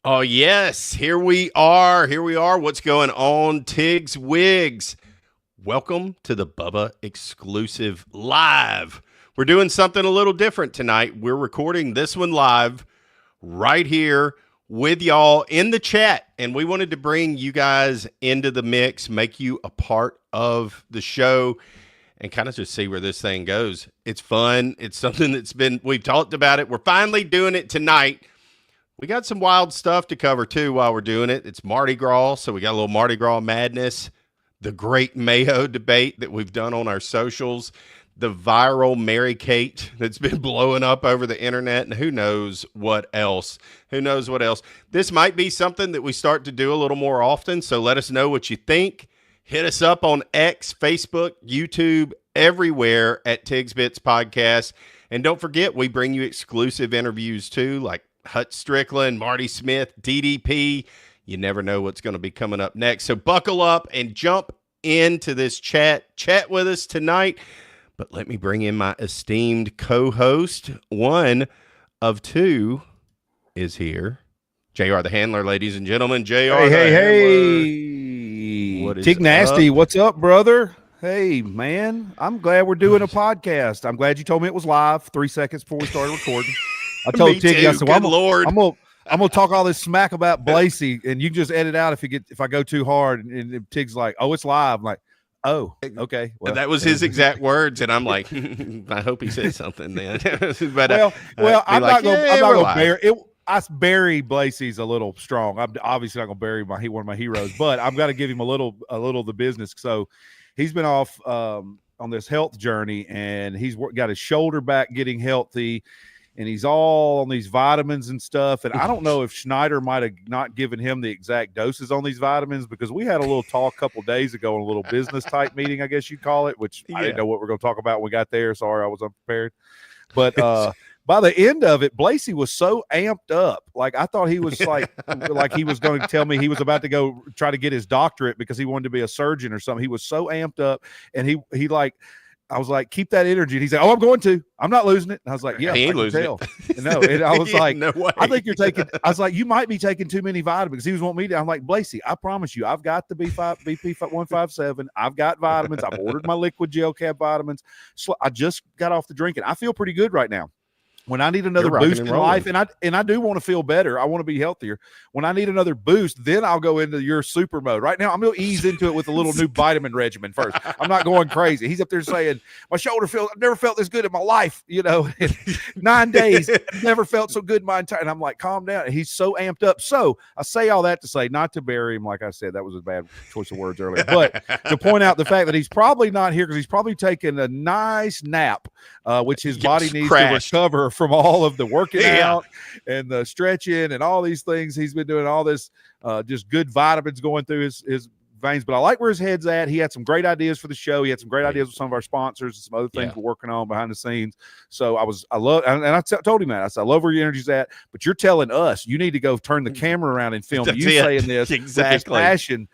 Oh, yes. Here we are. Here we are. What's going on, Tigs Wigs? Welcome to the Bubba exclusive live. We're doing something a little different tonight. We're recording this one live right here with y'all in the chat. And we wanted to bring you guys into the mix, make you a part of the show, and kind of just see where this thing goes. It's fun. It's something we've talked about it. We're finally doing it tonight. We got some wild stuff to cover, too, while we're doing it. It's Mardi Gras, so we got a little Mardi Gras madness, the great Mayo debate that we've done on our socials, the viral Mary Kate that's been blowing up over the internet, and who knows what else. Who knows what else. This might be something that we start to do a little more often, so let us know what you think. Hit us up on X, Facebook, YouTube, everywhere at Tigs Bits Podcast. And don't forget, we bring you exclusive interviews, too, like Hut Strickland, Marty Smith, DDP. You never know what's going to be coming up next. So buckle up and jump into this chat with us tonight. But let me bring in my esteemed co-host. One of two is here. JR the Handler, ladies and gentlemen. JR Hey. What is Tig Nasty, up? what's up, brother? Hey, man. I'm glad we're doing a podcast. I'm glad you told me it was live 3 seconds before we started recording. I told Tig, I said, well, I'm gonna talk all this smack about Blasey, and you can just edit out if I go too hard. And Tig's like, "Oh, it's live." I'm like, "Oh, okay." Well, that was his exact words, and I'm like, I hope he said something then. But I'm not gonna bury it. I bury Blasey's a little strong. I'm obviously not gonna bury one of my heroes, but I've got to give him a little of the business. So he's been off on this health journey, and he's got his shoulder back, getting healthy. And he's all on these vitamins and stuff. And I don't know if Schneider might have not given him the exact doses on these vitamins, because we had a little talk a couple of days ago in a little business type meeting, I guess you'd call it, which I didn't know what we're going to talk about when we got there. Sorry, I was unprepared. But by the end of it, Blasey was so amped up. Like, I thought he was like he was going to tell me he was about to go try to get his doctorate because he wanted to be a surgeon or something. He was so amped up. And he I was like, keep that energy. And he said, "Oh, I'm going to. I'm not losing it." And I was like, "Yeah, he ain't I can losing tell." No, and I was like, "No way." I think you're taking. I was like, "You might be taking too many vitamins." He was wanting me to. I'm like, "Blasey, I promise you, I've got the BP 157. I've got vitamins. I've ordered my liquid gel cap vitamins. So I just got off the drinking. I feel pretty good right now. When I need another boost in life, and I do want to feel better, I want to be healthier. When I need another boost, then I'll go into your super mode. Right now, I'm going to ease into it with a little new vitamin regimen first. I'm not going crazy. He's up there saying, "My shoulder I've never felt this good in my life. In 9 days, I've never felt so good in my entire." And I'm like, "Calm down." And he's so amped up. So I say all that to say, not to bury him. Like I said, that was a bad choice of words earlier, but to point out the fact that he's probably not here because he's probably taking a nice nap, which his body needs to recover from all of the working out and the stretching and all these things. He's been doing all this just good vitamins going through his veins. But I like where his head's at. He had some great ideas for the show. He had some great ideas with some of our sponsors and some other things we're working on behind the scenes. So I told him that. I said, "I love where your energy's at, but you're telling us you need to go turn the camera around and film you saying this exactly with this passion,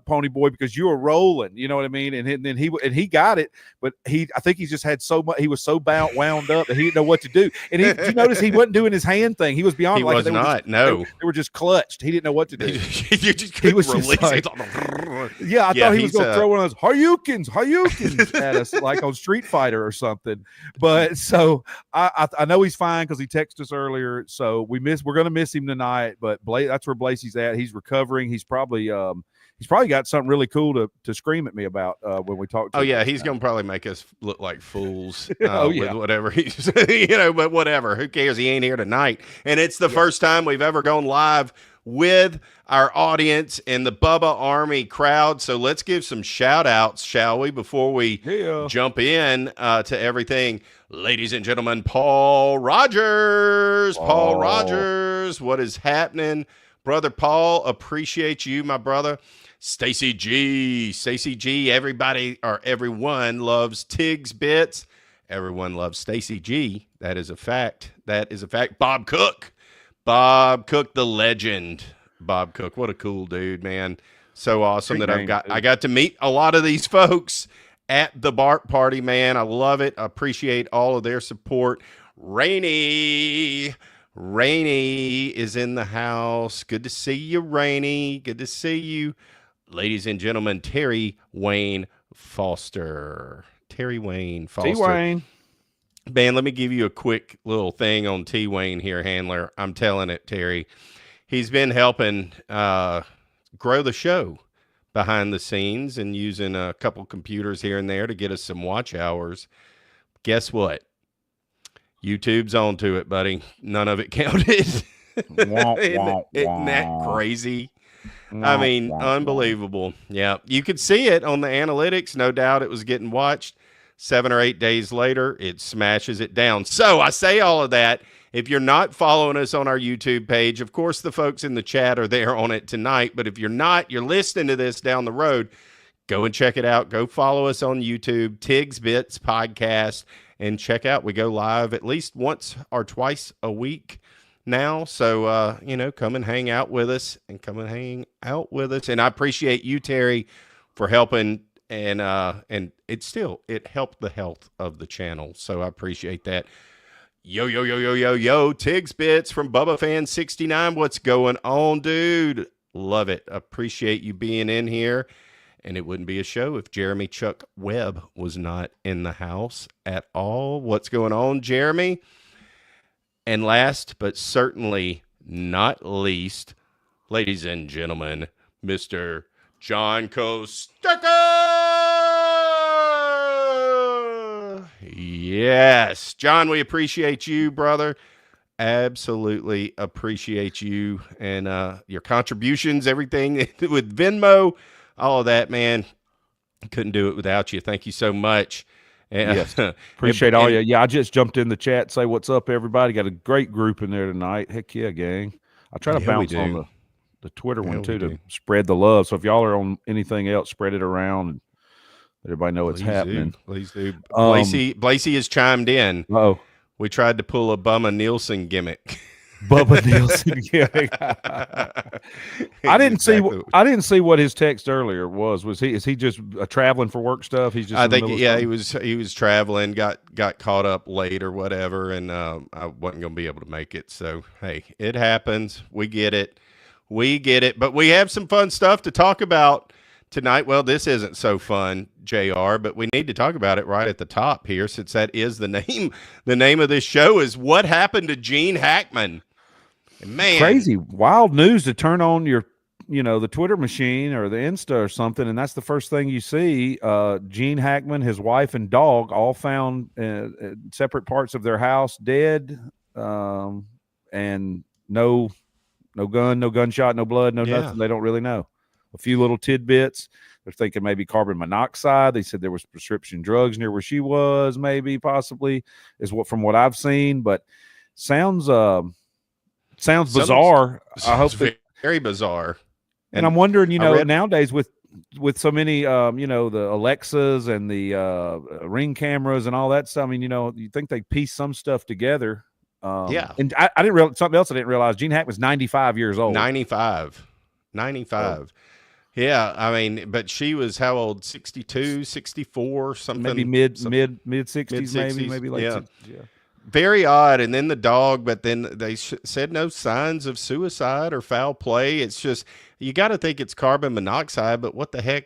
Pony Boy, because you were rolling." You know what I mean? And then he got it, but I think he just had so much. He was so wound up that he didn't know what to do. And did you notice he wasn't doing his hand thing? He was beyond. He was not. No, they were just clutched. He didn't know what to do. You just couldn't release it. I thought he was going to throw one of those Haryukens at us, like on Street Fighter or something. But so I know he's fine because he texted us earlier. So we're going to miss him tonight. But that's where Blasey's at. He's recovering. He's probably got something really cool to scream at me about when we talk to him. He's going to probably make us look like fools with whatever he's, but whatever. Who cares? He ain't here tonight. And it's the first time we've ever gone live with our audience and the Bubba Army crowd. So let's give some shout outs, shall we, before we jump in to everything. Ladies and gentlemen, Paul Rogers. Paul Rogers, what is happening? Brother Paul, appreciate you, my brother. Stacy G, everyone loves Tigs Bits. Everyone loves Stacy G. That is a fact. Bob Cook, the legend. Bob Cook, what a cool dude, man. So awesome that I got to meet a lot of these folks at the Bart party, man. I love it. I appreciate all of their support. Rainey, Rainey is in the house. Good to see you, Rainey. Good to see you. Ladies and gentlemen, Terry Wayne Foster. Terry Wayne Foster. T-Wayne. Man, let me give you a quick little thing on T. Wayne here, Handler. I'm telling it, Terry. He's been helping grow the show behind the scenes and using a couple computers here and there to get us some watch hours. Guess what? YouTube's onto it, buddy. None of it counted. Isn't that crazy? I mean, unbelievable. Yeah, you could see it on the analytics. No doubt it was getting watched. 7 or 8 days later, it smashes it down. So I say all of that. If you're not following us on our YouTube page, of course, the folks in the chat are there on it tonight. But if you're not, you're listening to this down the road, go and check it out. Go follow us on YouTube, Tigs Bits Podcast, and check out. We go live at least once or twice a week now. So, come and hang out with us and And I appreciate you, Terry, for helping. And it helped the health of the channel. So I appreciate that. Yo, Tigs Bits from Bubba Fan 69. What's going on, dude? Love it. Appreciate you being in here. And it wouldn't be a show if Jeremy Chuck Webb was not in the house at all. What's going on, Jeremy? And last, but certainly not least, ladies and gentlemen, Mr. John Costeca. Yes, John, we appreciate you, brother. Absolutely appreciate you and your contributions, everything with Venmo, all of that, man. Couldn't do it without you. Thank you so much. And, yes, appreciate all you. Yeah, I just jumped in the chat, say what's up, everybody. Got a great group in there tonight. Heck yeah, gang. I try to bounce on the Twitter one too to spread the love. So if y'all are on anything else, spread it around and let everybody know what's happening. Please do. Blasey has chimed in. Oh, we tried to pull a Bubba Nielsen gimmick. Bubba Nielsen gimmick. I didn't see what his text earlier was. Is he just traveling for work stuff? He's just. I think he was traveling, got caught up late or whatever, and I wasn't going to be able to make it. So hey, it happens. We get it. But we have some fun stuff to talk about tonight. Well, this isn't so fun, JR, but we need to talk about it right at the top here, since that is the name. The name of this show is What Happened to Gene Hackman. And man, crazy, wild news to turn on your, the Twitter machine or the Insta or something, and that's the first thing you see. Gene Hackman, his wife and dog, all found separate parts of their house, dead, and no gun, no gunshot, no blood, nothing. They don't really know. A few little tidbits. They're thinking maybe carbon monoxide. They said there was prescription drugs near where she was, maybe, possibly, is from what I've seen. But sounds bizarre. I hope very bizarre. And I'm wondering, nowadays with so many, the Alexas and the Ring cameras and all that stuff. I mean, you think they piece some stuff together. And I didn't realize something else. I didn't realize Gene Hackman was 95 years old. 95. Oh. Yeah, I mean, but she was how old? 62, 64, something. Maybe mid 60s, maybe late 60s. Yeah. Very odd. And then the dog, but then they said no signs of suicide or foul play. It's just, you got to think it's carbon monoxide, but what the heck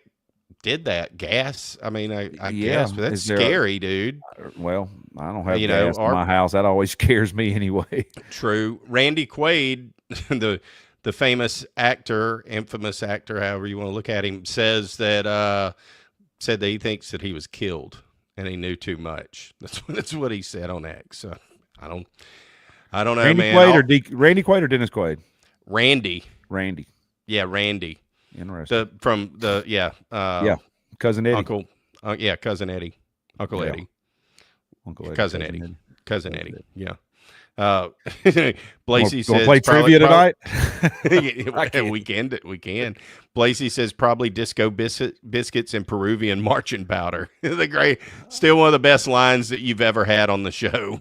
did that? Gas? I mean, I guess, but that's scary, dude. Well, I don't have gas in my house. That always scares me anyway. True. Randy Quaid, the famous actor, infamous actor, however you want to look at him, said that he thinks that he was killed and he knew too much. That's what he said on X. So I don't know, Randy man. Randy Quaid or Dennis Quaid? Randy. Yeah, Randy. Interesting. Cousin Eddie. Cousin Eddie. Uncle Eddie. Cousin Eddie. Cousin Eddie. Yeah. Blasey says play trivia tonight. We can. Blasey says probably disco biscuits and Peruvian marching powder. The great, still one of the best lines that you've ever had on the show.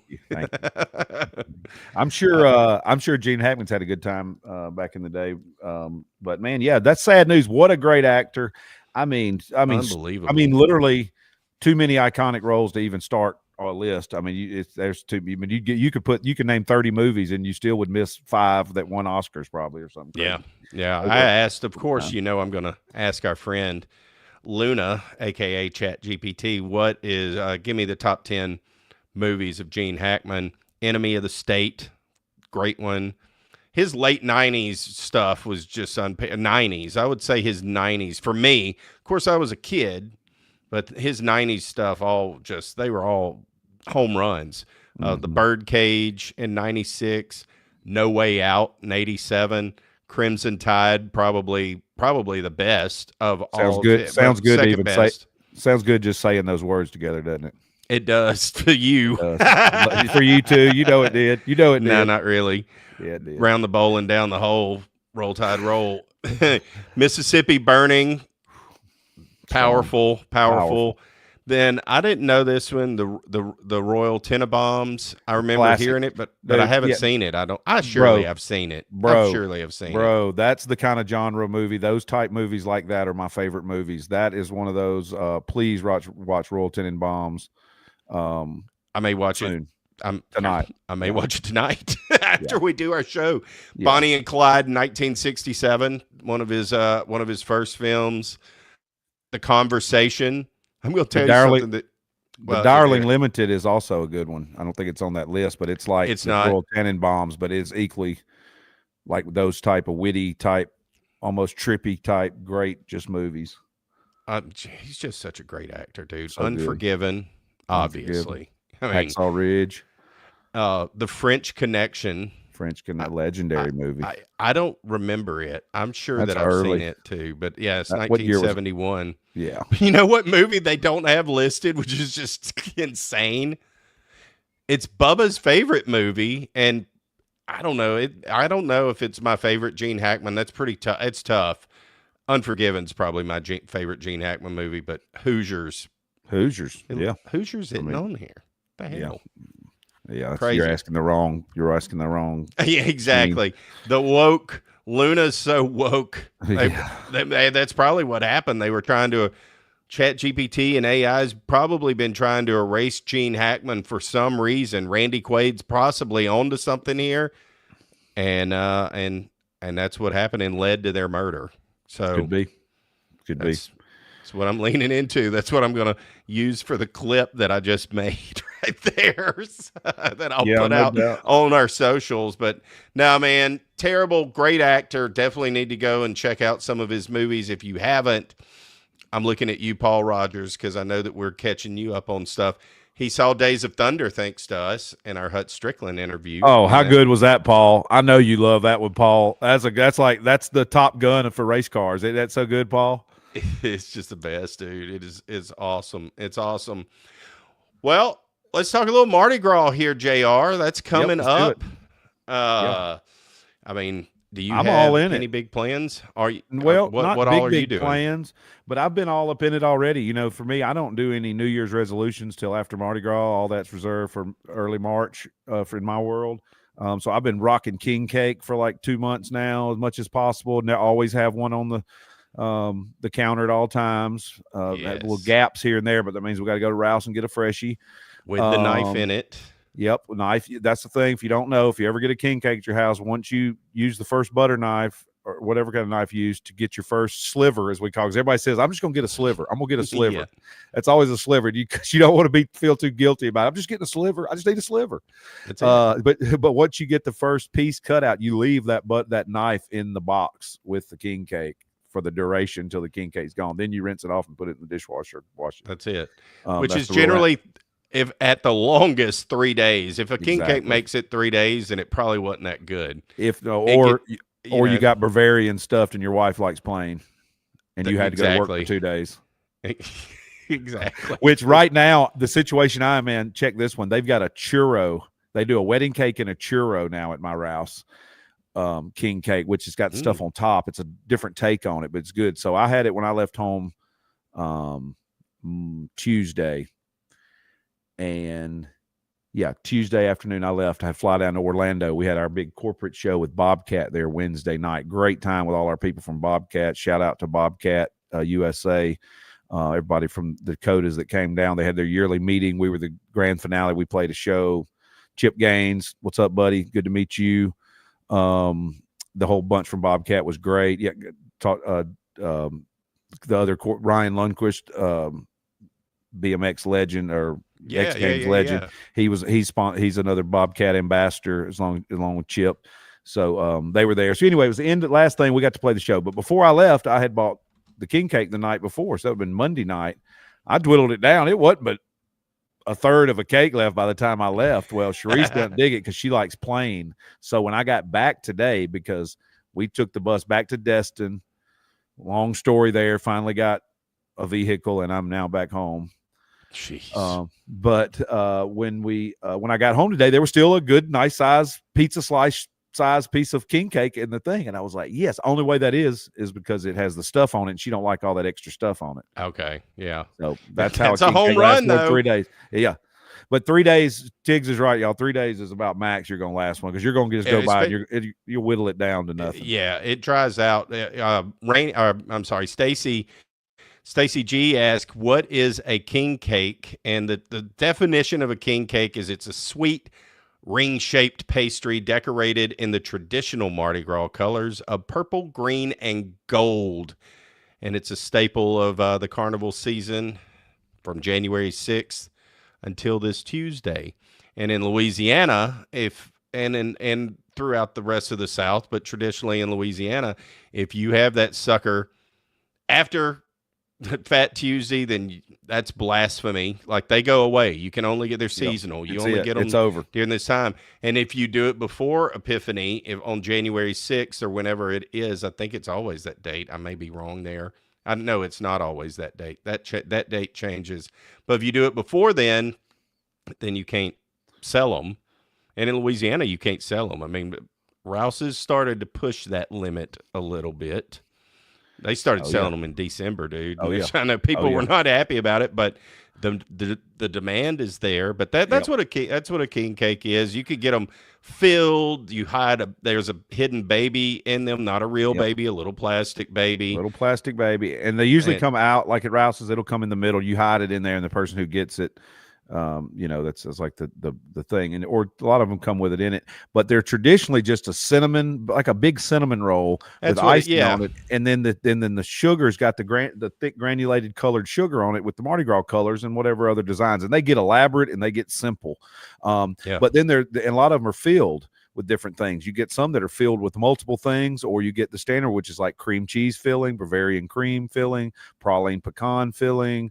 I'm sure Gene Hackman's had a good time back in the day. But man, yeah, that's sad news. What a great actor. I mean, unbelievable. I mean, literally too many iconic roles to even start a list. I mean, there's too. I mean, you can name 30 movies and you still would miss 5 that won Oscars probably or something. Crazy. Yeah. I asked, of course, I'm going to ask our friend Luna, aka ChatGPT, what is give me the top 10 movies of Gene Hackman. Enemy of the State, great one. His late 90s stuff was just 90s. I would say his 90s for me. Of course, I was a kid, but his 90s stuff they were all home runs. The Birdcage in 96, No Way Out in 87, Crimson Tide, probably the best of all. Sounds good to even best. say. Sounds good just saying those words together, doesn't it? It does to you. For you too. You know it did. No, not really. Yeah, it did. Round the bowl and down the hole. Roll Tide roll. Mississippi Burning. Powerful. Then I didn't know this one. The Royal Tenenbaums. I remember Classic. Hearing it, but I haven't seen it. I surely have seen it. I surely have seen it. Bro, that's the kind of genre movie. Those type movies like that are my favorite movies. That is one of those. Please watch Royal Tenenbaums. I may watch soon. Tonight. I may watch it tonight after we do our show. Yeah. Bonnie and Clyde, 1967, one of his first films. The Conversation. I'm going to tell you something that. The Darling Limited is also a good one. I don't think it's on that list, but it's like it's not Royal Tenenbaums, but it's equally like those type of witty type, almost trippy type, great just movies. He's just such a great actor, dude. So Unforgiven, obviously. I mean, Hacksaw Ridge. The French Connection. Legendary movie. I don't remember it. I'm sure that I've seen it too, but yeah, it's 1971. Yeah. You know what movie they don't have listed, which is just insane? It's Bubba's favorite movie, and I don't know. I don't know if it's my favorite Gene Hackman. That's pretty tough. It's tough. Unforgiven's probably my favorite Gene Hackman movie, but Hoosiers. Yeah. Hoosiers isn't on here. The hell? Yeah, you're asking the wrong. Yeah, exactly. Team. The woke Luna's so woke. That's probably what happened. They were trying to ChatGPT and AI's probably been trying to erase Gene Hackman for some reason. Randy Quaid's possibly onto something here, and that's what happened and led to their murder. So could be. That's what I'm leaning into. That's what I'm going to use for the clip that I just made right there that I'll put out on our socials. But no, man, terrible, great actor. Definitely need to go and check out some of his movies. If you haven't, I'm looking at you, Paul Rogers, because I know that we're catching you up on stuff. He saw Days of Thunder, thanks to us, in our Hut Strickland interview. Oh, how good was that, Paul? I know you love that one, Paul. That's the Top Gun for race cars. Ain't that so good, Paul? It's just the best, dude. It's awesome. It's awesome. Well, let's talk a little Mardi Gras here, JR. That's coming up. I mean, do you have all in any big plans? Are you what all are you doing? Plans, but I've been all up in it already. You know, for me, I don't do any New Year's resolutions till after Mardi Gras. All that's reserved for early March in my world. So I've been rocking king cake for like 2 months now, as much as possible. And I always have one on the counter at all times. Little gaps here and there, but that means we got to go to Rouse and get a freshie with the knife in it. Yep, knife. That's the thing. If you don't know, if you ever get a king cake at your house, once you use the first butter knife or whatever kind of knife you use to get your first sliver, as we call it, because everybody says, I'm just going to get a sliver. I'm going to get a sliver. Yeah. That's always a sliver. You don't want to feel too guilty about it. I'm just getting a sliver. I just need a sliver. But once you get the first piece cut out, you leave that knife in the box with the king cake for the duration until the king cake's gone. Then you rinse it off and put it in the dishwasher. Wash it. That's it. Which is generally, if at the longest 3 days. If a king cake makes it 3 days, then it probly wasn't that good. Or you got Bavarian stuffed and your wife likes plain, and you had to go to work for 2 days. Exactly. Which right now, the situation I'm in, check this one. They've got a churro. They do a wedding cake and a churro now at my Rouse. King cake, which has got stuff on top. It's a different take on it, but it's good. So I had it when I left home Tuesday. And Tuesday afternoon I left. I had to fly down to Orlando. We had our big corporate show with Bobcat there Wednesday night. Great time with all our people from Bobcat. Shout out to Bobcat USA. everybody from the Dakotas that came down. They had their yearly meeting. We were the grand finale. We played a show. Chip Gaines, what's up, buddy? Good to meet you. The whole bunch from Bobcat was great. Yeah, the other Ryan Lundquist, BMX legend or X Games legend. Yeah. He's another Bobcat ambassador along with Chip. So they were there. So anyway, it was the last thing we got to play the show. But before I left, I had bought the king cake the night before, so it would have been Monday night. I dwindled it down. It wasn't but a third of a cake left by the time I left. Well, Sharice doesn't dig it because she likes plain. So when I got back today, because we took the bus back to Destin, long story there, finally got a vehicle and I'm now back home. Jeez. But when I got home today, there was still a good, nice size pizza slice size piece of king cake in the thing. And I was like, yes, only way that is because it has the stuff on it and she don't like all that extra stuff on it. Okay. Yeah. So that's how it's a home run though. 3 days. Yeah. But 3 days, Tigs is right, y'all. 3 days is about max you're going to last one because you're going to just go by and you'll whittle it down to nothing. Yeah. It dries out. Stacy G asked, what is a king cake? And the definition of a king cake is it's a sweet ring-shaped pastry decorated in the traditional Mardi Gras colors of purple, green, and gold. And it's a staple of the carnival season from January 6th until this Tuesday. And in Louisiana, and throughout the rest of the South, but traditionally in Louisiana, if you have that sucker after Fat Tuesday, then that's blasphemy. Like they go away. You can only get their seasonal. You only get them during this time. And if you do it before Epiphany, on January 6th or whenever it is, I think it's always that date. I may be wrong there. I know it's not always that date. That date changes. But if you do it before then you can't sell them. And in Louisiana, you can't sell them. I mean, Rouse's started to push that limit a little bit. They started selling them in December, dude. I know people were not happy about it, but the demand is there. But that's what a king cake is. You could get them filled. There's a hidden baby in them, not a real baby, a little plastic baby. And they usually come out like at Rouse's. It'll come in the middle. You hide it in there, and the person who gets it, that's like the thing, or a lot of them come with it in it, but they're traditionally just a cinnamon, like a big cinnamon roll with icing on it, and then the sugar's got the thick granulated colored sugar on it with the Mardi Gras colors and whatever other designs, and they get elaborate and they get simple. But then and a lot of them are filled with different things. You get some that are filled with multiple things, or you get the standard, which is like cream cheese filling, Bavarian cream filling, praline pecan filling,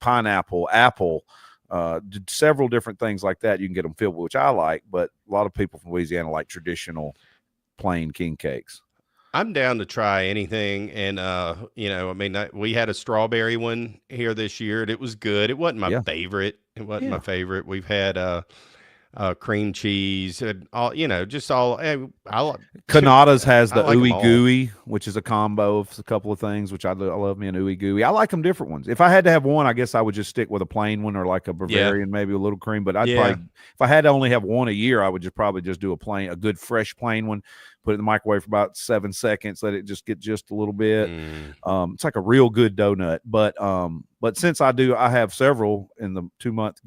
pineapple, apple, several different things like that. You can get them filled with, which I like, but a lot of people from Louisiana like traditional plain king cakes. I'm down to try anything. And, we had a strawberry one here this year and it was good. It wasn't my favorite. My favorite. We've had, cream cheese and all, just all. Canada's has the ooey gooey, which is a combo of a couple of things, which I love me an ooey gooey. I like them different ones. If I had to have one, I guess I would just stick with a plain one or like a Bavarian, maybe a little cream. But I'd probably, if I had to only have one a year, I would probably just do a good fresh plain one. Put it in the microwave for about 7 seconds. Let it just get just a little bit. It's like a real good donut. But since I have several in the 2 month,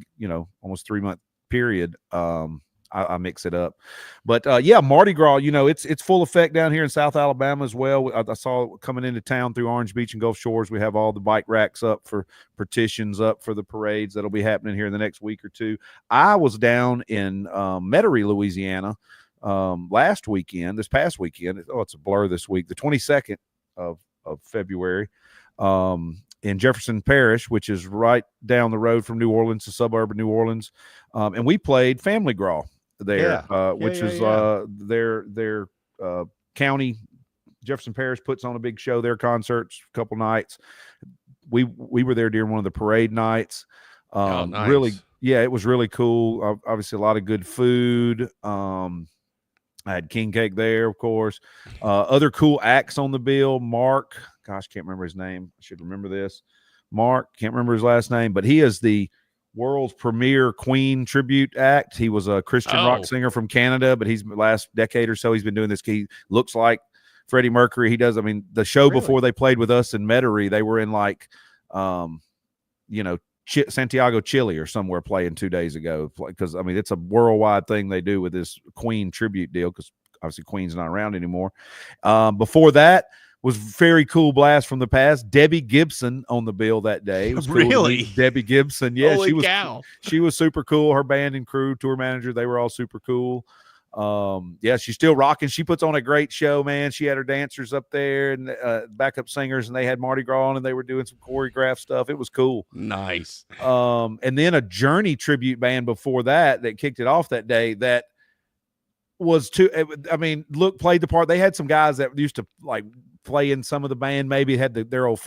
almost 3 month period, I mix it up. But Mardi Gras, it's full effect down here in South Alabama as well. I saw coming into town through Orange Beach and Gulf Shores, we have all the bike racks up for partitions up for the parades that'll be happening here in the next week or two. I was down in Metairie, Louisiana this past weekend. It's a blur this week, the 22nd of February, in Jefferson Parish, which is right down the road from New Orleans, the suburb of New Orleans. And we played Family Gras there, which is their county. Jefferson Parish puts on a big show, their concerts, a couple nights. We were there during one of the parade nights. Nice. Really, it was really cool. Obviously, a lot of good food. I had king cake there, of course. Other cool acts on the bill. Mark, gosh, can't remember his name. I should remember this. Mark, can't remember his last name, but he is the world's premier Queen tribute act. He was a Christian rock singer from Canada, but he's last decade or so, he's been doing this. He looks like Freddie Mercury. He does. I mean, the show Really? before they played with us in Metairie, they were in like, Santiago, Chile, or somewhere playing 2 days ago. Because I mean, it's a worldwide thing they do with this Queen tribute deal. Because obviously Queen's not around anymore. Before that was very cool blast from the past. Debbie Gibson on the bill that day. It was cool to meet Debbie Gibson. Yeah, Holy cow. She was super cool. Her band and crew, tour manager, they were all super cool. Yeah, she's still rocking. She puts on a great show, man. She had her dancers up there and backup singers, and they had Mardi Gras on, and they were doing some choreographed stuff. It was cool. Nice. And then a Journey tribute band before that kicked it off that day. That was played the part. They had some guys that used to like play in some of the band, maybe had their old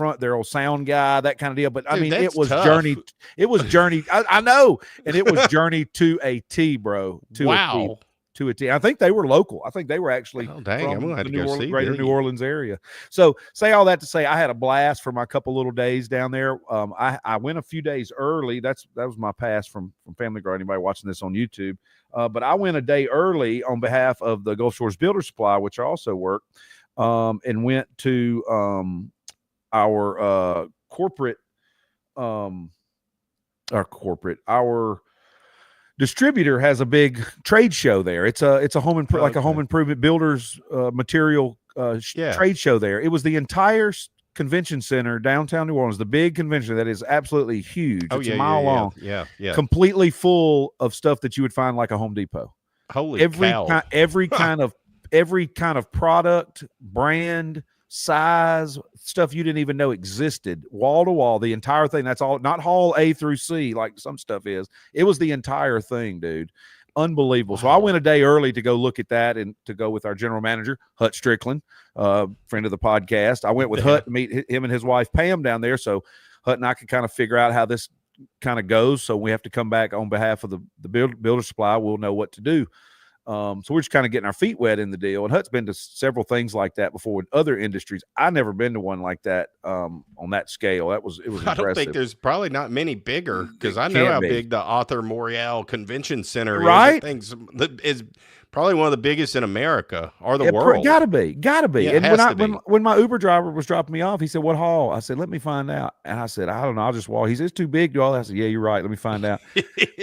sound guy, that kind of deal. But Dude, it was tough. Journey. It was Journey. I know. And it was Journey to a T, bro. Wow. To a T. I think they were local. I think they were actually I'm gonna have to go see greater New Orleans area. So say all that to say I had a blast for my couple little days down there. I went a few days early. That was my pass from Family Guard. Anybody watching this on YouTube? But I went a day early on behalf of the Gulf Shores Builder Supply, which I also work, and went to our distributor has a big trade show there. It's a home improvement builders material trade show there. It was the entire convention center downtown New Orleans, the big convention that is absolutely huge. It's a mile long. Yeah. Completely full of stuff that you would find like a Home Depot. Holy cow. Every kind of product, brand, size, stuff you didn't even know existed, wall to wall, the entire thing. That's all, not hall A through C like some stuff is. It was the entire thing, dude. Unbelievable. Wow. So I went a day early to go look at that and to go with our general manager, Hut Strickland, friend of the podcast. I went with Hut to meet him and his wife Pam down there, so Hut and I could kind of figure out how this kind of goes. So we have to come back on behalf of the builder supply. We'll know what to do. So we're just kind of getting our feet wet in the deal. And Hut's been to several things like that before with other industries. I've never been to one like that on that scale. It was impressive. I don't think there's probably not many bigger, because I know how big the Arthur Morial Convention Center is. Right? Is probably one of the biggest in America or the world. Gotta be. Yeah, and when my Uber driver was dropping me off, he said, "What hall?" I said, "Let me find out." And I said, "I don't know. I'll just walk." He said, "It's too big, y'all." I said, "Yeah, you're right. Let me find out."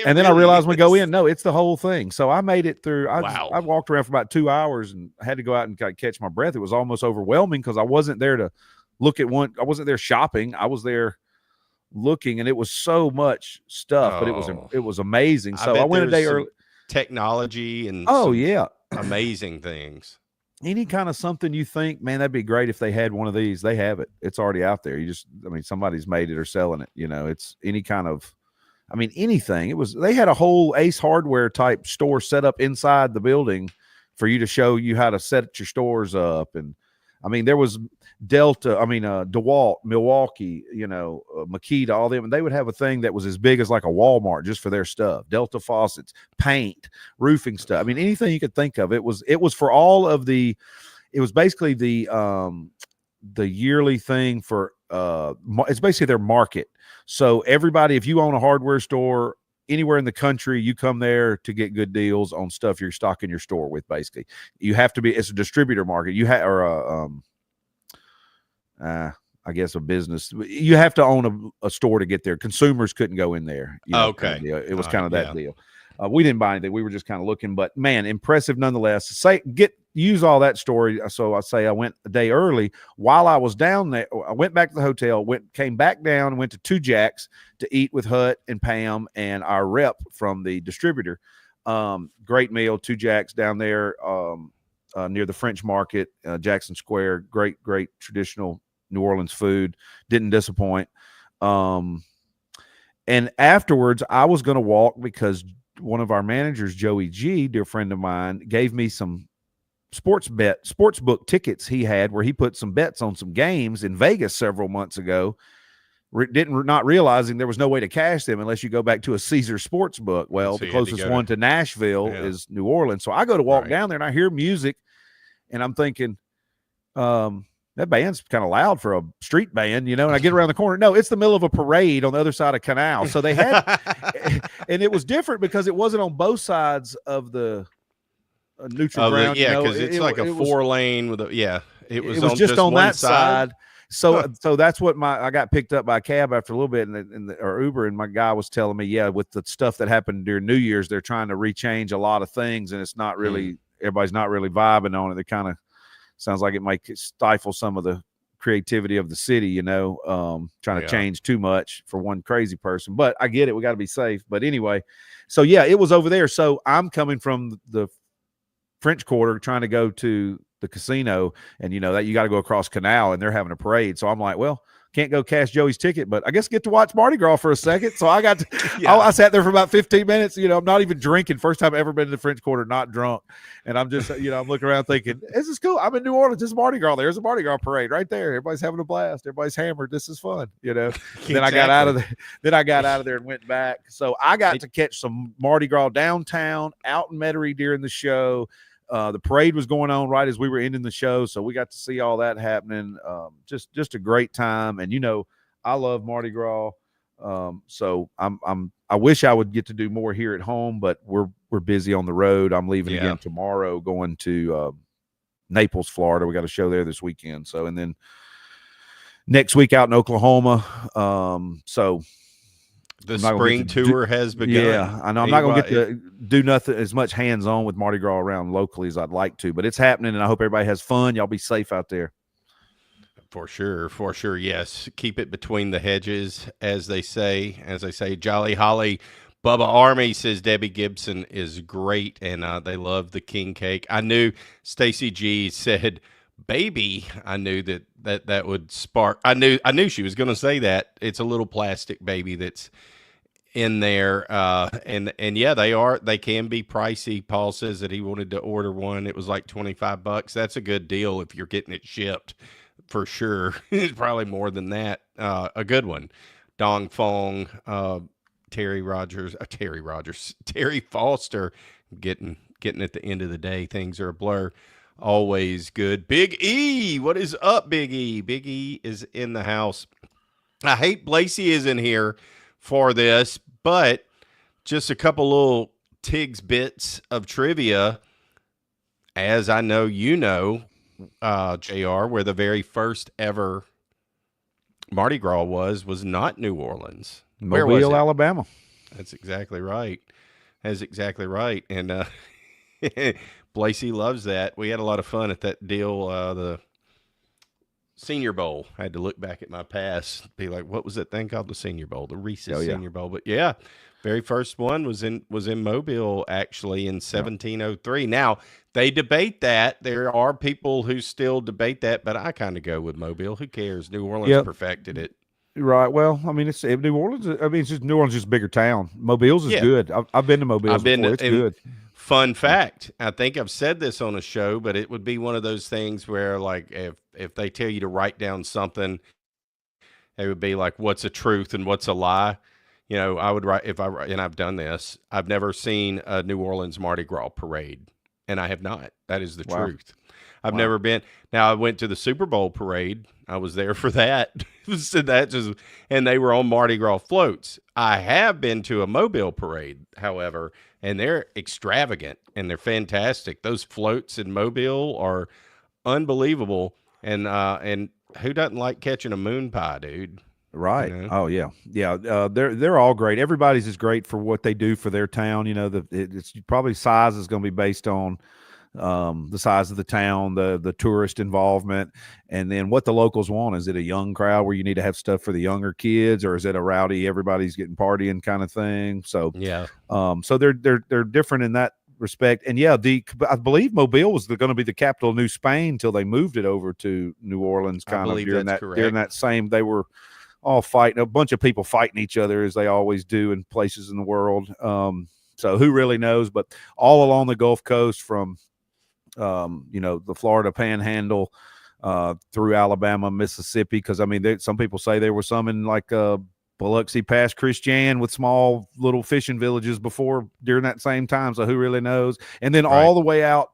And then I realized when we go in, no, it's the whole thing. So I made it through. I walked around for about 2 hours and had to go out and catch my breath. It was almost overwhelming because I wasn't there to look at one. I wasn't there shopping. I was there looking, and it was so much stuff, but it was amazing. So I went a day early. Technology and amazing things. Any kind of something you think, man, that'd be great if they had one of these. They have it. It's already out there. Somebody's made it or selling it. It's any kind of, anything. They had a whole Ace Hardware type store set up inside the building for you to show you how to set your stores up. And there was DeWalt, Milwaukee, Makita, all them, and they would have a thing that was as big as like a Walmart just for their stuff. Delta faucets, paint, roofing stuff. Anything you could think of. It was for all of the. It was basically the yearly thing for. It's basically their market. So everybody, if you own a hardware store anywhere in the country, you come there to get good deals on stuff you're stocking your store with. Basically, you have to be. It's a distributor market. You have I guess a business. You have to own a store to get there. Consumers couldn't go in there. Okay. Kind of it was kind of that deal. We didn't buy anything. We were just kind of looking, but man, impressive nonetheless. Use all that story. So I went a day early. While I was down there, I went back to the hotel, came back down, went to Two Jacks to eat with Hut and Pam and our rep from the distributor. Great meal, Two Jacks down there. Near the French Market, Jackson Square. Great traditional New Orleans food. Didn't disappoint. And afterwards, I was going to walk because one of our managers, Joey G, dear friend of mine, gave me some sports book tickets he had where he put some bets on some games in Vegas several months ago. Not realizing there was no way to cash them unless you go back to a Caesar sports book. Well, the closest one to Nashville is New Orleans. So I go to walk down there and I hear music and I'm thinking, that band's kind of loud for a street band, and I get around the corner. No, it's the middle of a parade on the other side of Canal. So they had, and it was different because it wasn't on both sides of the neutral ground. Yeah, because it's like a 4-lane with It was just on one that side. So, Huh. so that's what I got picked up by a cab after a little bit, or Uber, and my guy was telling me, yeah, with the stuff that happened during New Year's, they're trying to rechange a lot of things, and it's not really everybody's not really vibing on it. They kind of sounds like it might stifle some of the creativity of the city, trying to change too much for one crazy person. But I get it; we got to be safe. But anyway, so yeah, it was over there. So I'm coming from the French Quarter trying to go to the casino, and that you got to go across Canal, and they're having a parade. So I'm like, well, can't go cash Joey's ticket, but I guess get to watch Mardi Gras for a second. So I got to, I sat there for about 15 minutes. I'm not even drinking. First time I've ever been to the French Quarter, not drunk. And I'm just, I'm looking around thinking, this is cool. I'm in New Orleans. This is Mardi Gras. There's a Mardi Gras parade right there. Everybody's having a blast. Everybody's hammered. This is fun. Exactly. Then I got out of there. Then I got out of there and went back. So I got to catch some Mardi Gras downtown, out in Metairie during the show. The parade was going on right as we were ending the show, so we got to see all that happening. Just a great time, and I love Mardi Gras. So I wish I would get to do more here at home, but we're busy on the road. I'm leaving again tomorrow, going to Naples, Florida. We got a show there this weekend. So, and then next week out in Oklahoma. So. The spring tour has begun. Yeah, I know. I'm not going to get to do nothing as much hands-on with Mardi Gras around locally as I'd like to, but it's happening, and I hope everybody has fun. Y'all be safe out there. For sure. Yes, keep it between the hedges, as they say. Jolly Holly, Bubba Army says Debbie Gibson is great, and they love the king cake. I knew Stacy G said, "Baby," I knew that would spark. I knew she was going to say that. It's a little plastic baby that's in there, and yeah, they can be pricey. Paul says that he wanted to order one. It was like $25. That's a good deal if you're getting it shipped, for sure. It's probably more than that. A good one. Dong Fong, Terry Foster, getting at the end of the day, things are a blur. Always good. Big E, what is up, Big E? Big E is in the house. I hate Blasey isn't here for this, but just a couple little Tigs bits of trivia. As I know JR, where the very first ever Mardi Gras was not New Orleans. Where was it? Alabama. That's exactly right. And Blasey loves that. We had a lot of fun at that deal, the Senior Bowl. I had to look back at my past, be like, what was that thing called? The Senior Bowl, the Reese's Senior Bowl. But yeah, very first one was in Mobile, actually, in 1703. Now, they debate that. There are people who still debate that, but I kind of go with Mobile. Who cares? New Orleans perfected it. Right. Well, I mean, it's New Orleans. I mean, it's just New Orleans is just a bigger town. Mobile's is good. I've been to Mobile before. It's good. Fun fact, I think I've said this on a show, but it would be one of those things where, like, if they tell you to write down something, it would be like, what's a truth and what's a lie? I would write, and I've done this, I've never seen a New Orleans Mardi Gras parade, and I have not. That is the truth. I've never been. Now, I went to the Super Bowl parade. I was there for that. And they were on Mardi Gras floats. I have been to a Mobile parade, however, and they're extravagant and they're fantastic. Those floats in Mobile are unbelievable. And who doesn't like catching a moon pie, dude? Right. Oh yeah. They're all great. Everybody's is great for what they do for their town. It's probably size is going to be based on the size of the town, the tourist involvement, and then what the locals want. Is it a young crowd where you need to have stuff for the younger kids, or is it a rowdy, everybody's getting partying kind of thing? So so they're different in that respect. And I believe Mobile was going to be the capital of New Spain till they moved it over to New Orleans. During that same, they were all fighting, a bunch of people fighting each other as they always do in places in the world. So who really knows? But all along the Gulf Coast, from the Florida Panhandle through Alabama, Mississippi, because I mean, some people say there were some in like Biloxi past Christian with small little fishing villages during that same time. So who really knows? And then all the way out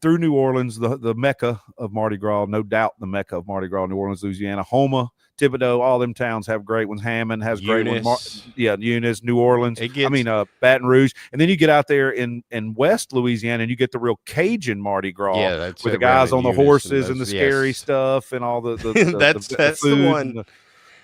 through New Orleans, the mecca of Mardi Gras, no doubt the mecca of Mardi Gras, New Orleans, Louisiana, Houma, Thibodaux, all them towns have great ones. Hammond has great ones. Eunice, New Orleans. Baton Rouge, and then you get out there in West Louisiana, and you get the real Cajun Mardi Gras, with the guys on the horses and the scary stuff and all the that's food the one, and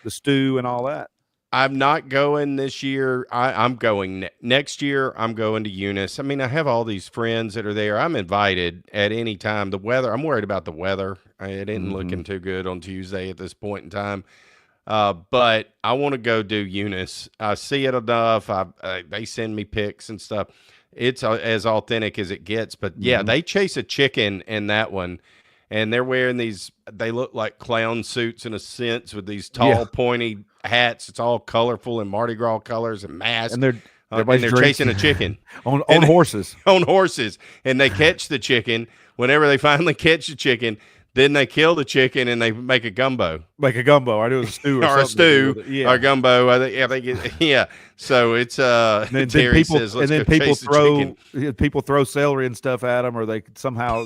the stew and all that. I'm not going this year. I'm going next year. I'm going to Eunice. I mean, I have all these friends that are there. I'm invited at any time. The weather, I'm worried about the weather. It isn't looking too good on Tuesday at this point in time. But I want to go do Eunice. I see it enough. They send me pics and stuff. It's as authentic as it gets. But yeah, they chase a chicken in that one. And they're wearing these, they look like clown suits in a sense, with these tall, pointy hats. It's all colorful and Mardi Gras colors and masks. And they're chasing a chicken on horses. On horses. And they catch the chicken. Whenever they finally catch the chicken, then they kill the chicken and they make a gumbo. Or do a stew or a stew or gumbo. I think yeah. So it's then Terry people, says, let's and then go people chase the chicken. people throw celery and stuff at them, or they somehow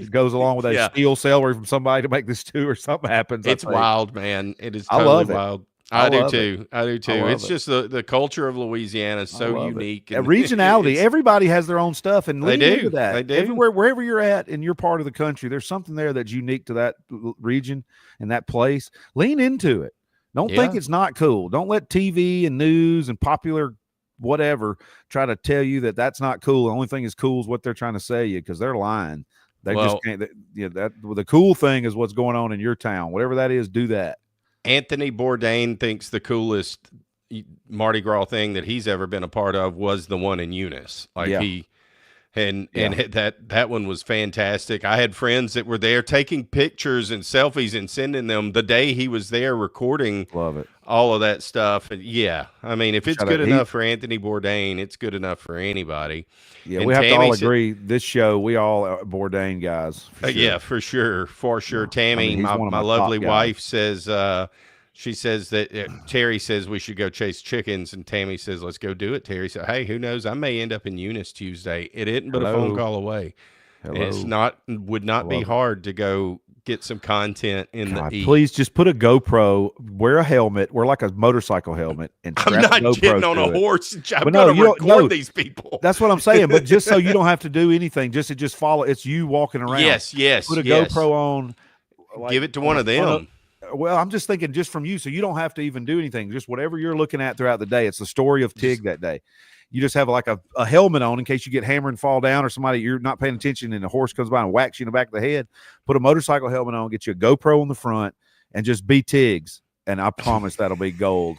goes along with they steal celery from somebody to make the stew, or something happens. It's wild, man. It is totally wild. I do too. It's just the culture of Louisiana is so unique. And regionality. Everybody has their own stuff, and lean into that. They do. Everywhere, wherever you're at in your part of the country, there's something there that's unique to that region and that place. Lean into it. Don't think it's not cool. Don't let TV and news and popular whatever try to tell you that that's not cool. The only thing is cool is what they're trying to say you, because they're lying. They just can't. The cool thing is what's going on in your town. Whatever that is, do that. Anthony Bourdain thinks the coolest Mardi Gras thing that he's ever been a part of was the one in Eunice. That one was fantastic. I had friends that were there taking pictures and selfies and sending them the day he was there recording. Love it. All of that stuff. And yeah, I mean, if it's good enough for Anthony Bourdain, it's good enough for anybody. Yeah, and we have to all agree. This show, we all are Bourdain guys. Yeah, for sure. Tammy, my lovely wife, says she says that Terry says we should go chase chickens, and Tammy says let's go do it. Terry said, "Hey, who knows? I may end up in Eunice Tuesday. It isn't but a phone call away. It's would not be hard to go get some content in the east. Please just put a GoPro, wear a helmet, wear like a motorcycle helmet, and I'm not getting on a horse. I'm going to record these people. That's what I'm saying. But just so you don't have to do anything, just follow. It's you walking around. Yes. Put a GoPro on. Give it to one of them. Well, I'm just thinking just from you, so you don't have to even do anything. Just whatever you're looking at throughout the day. It's the story of Tig that day. You just have like a helmet on in case you get hammered and fall down, or somebody you're not paying attention and a horse comes by and whacks you in the back of the head. Put a motorcycle helmet on, get you a GoPro on the front, and just be Tigs. And I promise that'll be gold.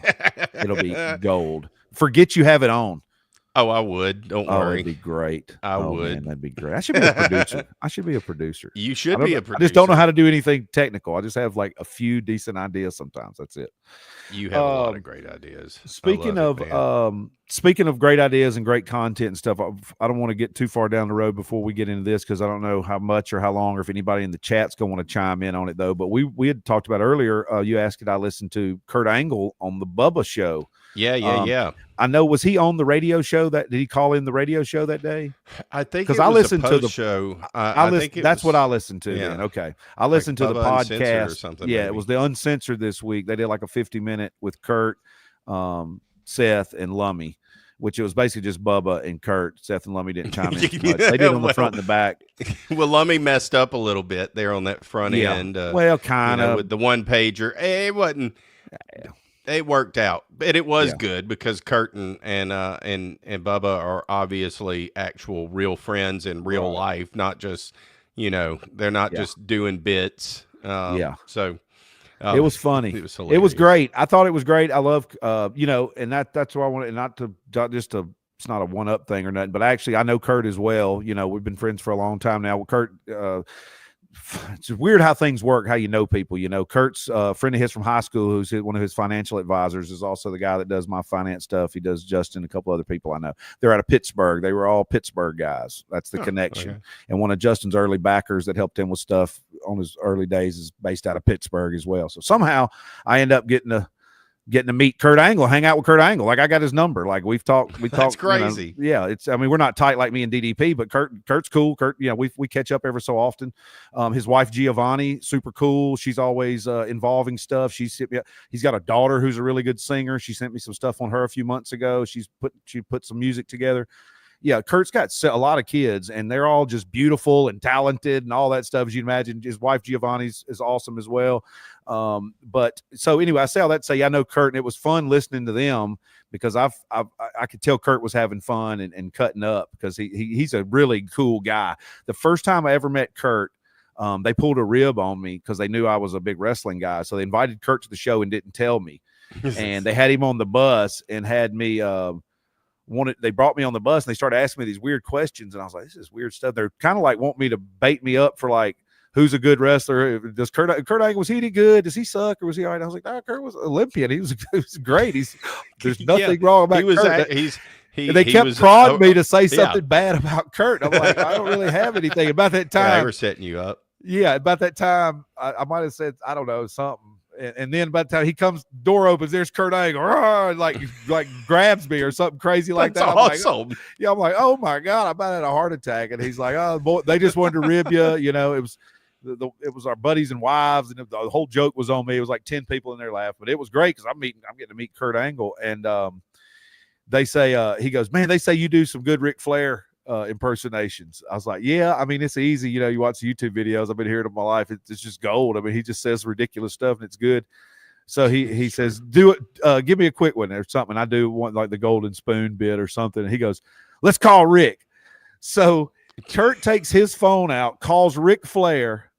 It'll be gold. Forget you have it on. Oh, I would. Don't worry. That'd be great. I would. Man, that'd be great. I should be a producer. You should be a producer. I just don't know how to do anything technical. I just have like a few decent ideas sometimes. That's it. You have a lot of great ideas. Speaking of great ideas and great content and stuff, I don't want to get too far down the road before we get into this, because I don't know how much or how long, or if anybody in the chat's going to want to chime in on it though. But we had talked about earlier. You asked it. I listened to Kurt Angle on the Bubba show. Yeah. I know. Was he on the radio show did he call in the radio show that day? I think because I listened to the show. I think that's what I listened to. Yeah. Then. Okay. I listened to the podcast. Or something, yeah. Maybe. It was the Uncensored this week. They did like a 50-minute with Kurt, Seth, and Lummy, which it was basically just Bubba and Kurt. Seth and Lummy didn't chime in too much. They did on the front and the back. Well, Lummy messed up a little bit there on that front end. Kind of. With the one pager. It wasn't. Yeah. It worked out, but it was good because Kurt and Bubba are obviously actual real friends in real life, not just, they're not just doing bits. So it was funny. It was hilarious. It was great. I thought it was great. I love, and that's why I wanted it's not a one-up thing or nothing, but actually I know Kurt as well. We've been friends for a long time now. Kurt, it's weird how things work, how you know people. Kurt's a friend of his from high school, who's one of his financial advisors, is also the guy that does my finance stuff. He does Justin, a couple other people I know. They're out of Pittsburgh. They were all Pittsburgh guys. That's the connection. Okay. And one of Justin's early backers that helped him with stuff on his early days is based out of Pittsburgh as well. So somehow I end up getting getting to meet Kurt Angle, hang out with Kurt Angle. Like I got his number. Like we talked. That's crazy. Yeah, it's. I mean, we're not tight like me and DDP, but Kurt's cool. Kurt, we catch up ever so often. His wife Giovanni, super cool. She's always involving stuff. He's got a daughter who's a really good singer. She sent me some stuff on her a few months ago. She put some music together. Yeah, Kurt's got a lot of kids, and they're all just beautiful and talented and all that stuff, as you'd imagine. His wife Giovanni's is awesome as well. But so anyway, I say all that to say I know Kurt, and it was fun listening to them because I could tell Kurt was having fun and cutting up because he's a really cool guy. The first time I ever met Kurt, they pulled a rib on me because they knew I was a big wrestling guy. So they invited Kurt to the show and didn't tell me. And they had him on the bus and had me they brought me on the bus and they started asking me these weird questions. And I was like, this is weird stuff. They're kind of like wanting me to bait me up for like, who's a good wrestler? Does Kurt Angle, was he any good? Does he suck or was he all right? I was like, no, Kurt was Olympian. He was great. There's nothing wrong about Kurt. They kept prodding me to say something bad about Kurt. I'm like, I don't really have anything. About that time. Yeah, they were setting you up. Yeah, about that time, I might have said, I don't know, something. And then by the time he comes, door opens, there's Kurt Angle, like grabs me or something crazy like that. I'm awesome. Like, I'm like, oh my God, I about had a heart attack. And he's like, oh boy, they just wanted to rib you. It was our buddies and wives, and the whole joke was on me. It was like 10 people in there laughing, but it was great because I'm getting to meet Kurt Angle, and they say he goes, man, they say you do some good Ric Flair impersonations. I was like, yeah, I mean, it's easy. You watch YouTube videos. I've been hearing it my life. It's just gold. I mean, he just says ridiculous stuff and it's good. So he says, do it. Give me a quick one or something. I do one like the golden spoon bit or something. And he goes, let's call Rick. So Kurt takes his phone out, calls Ric Flair,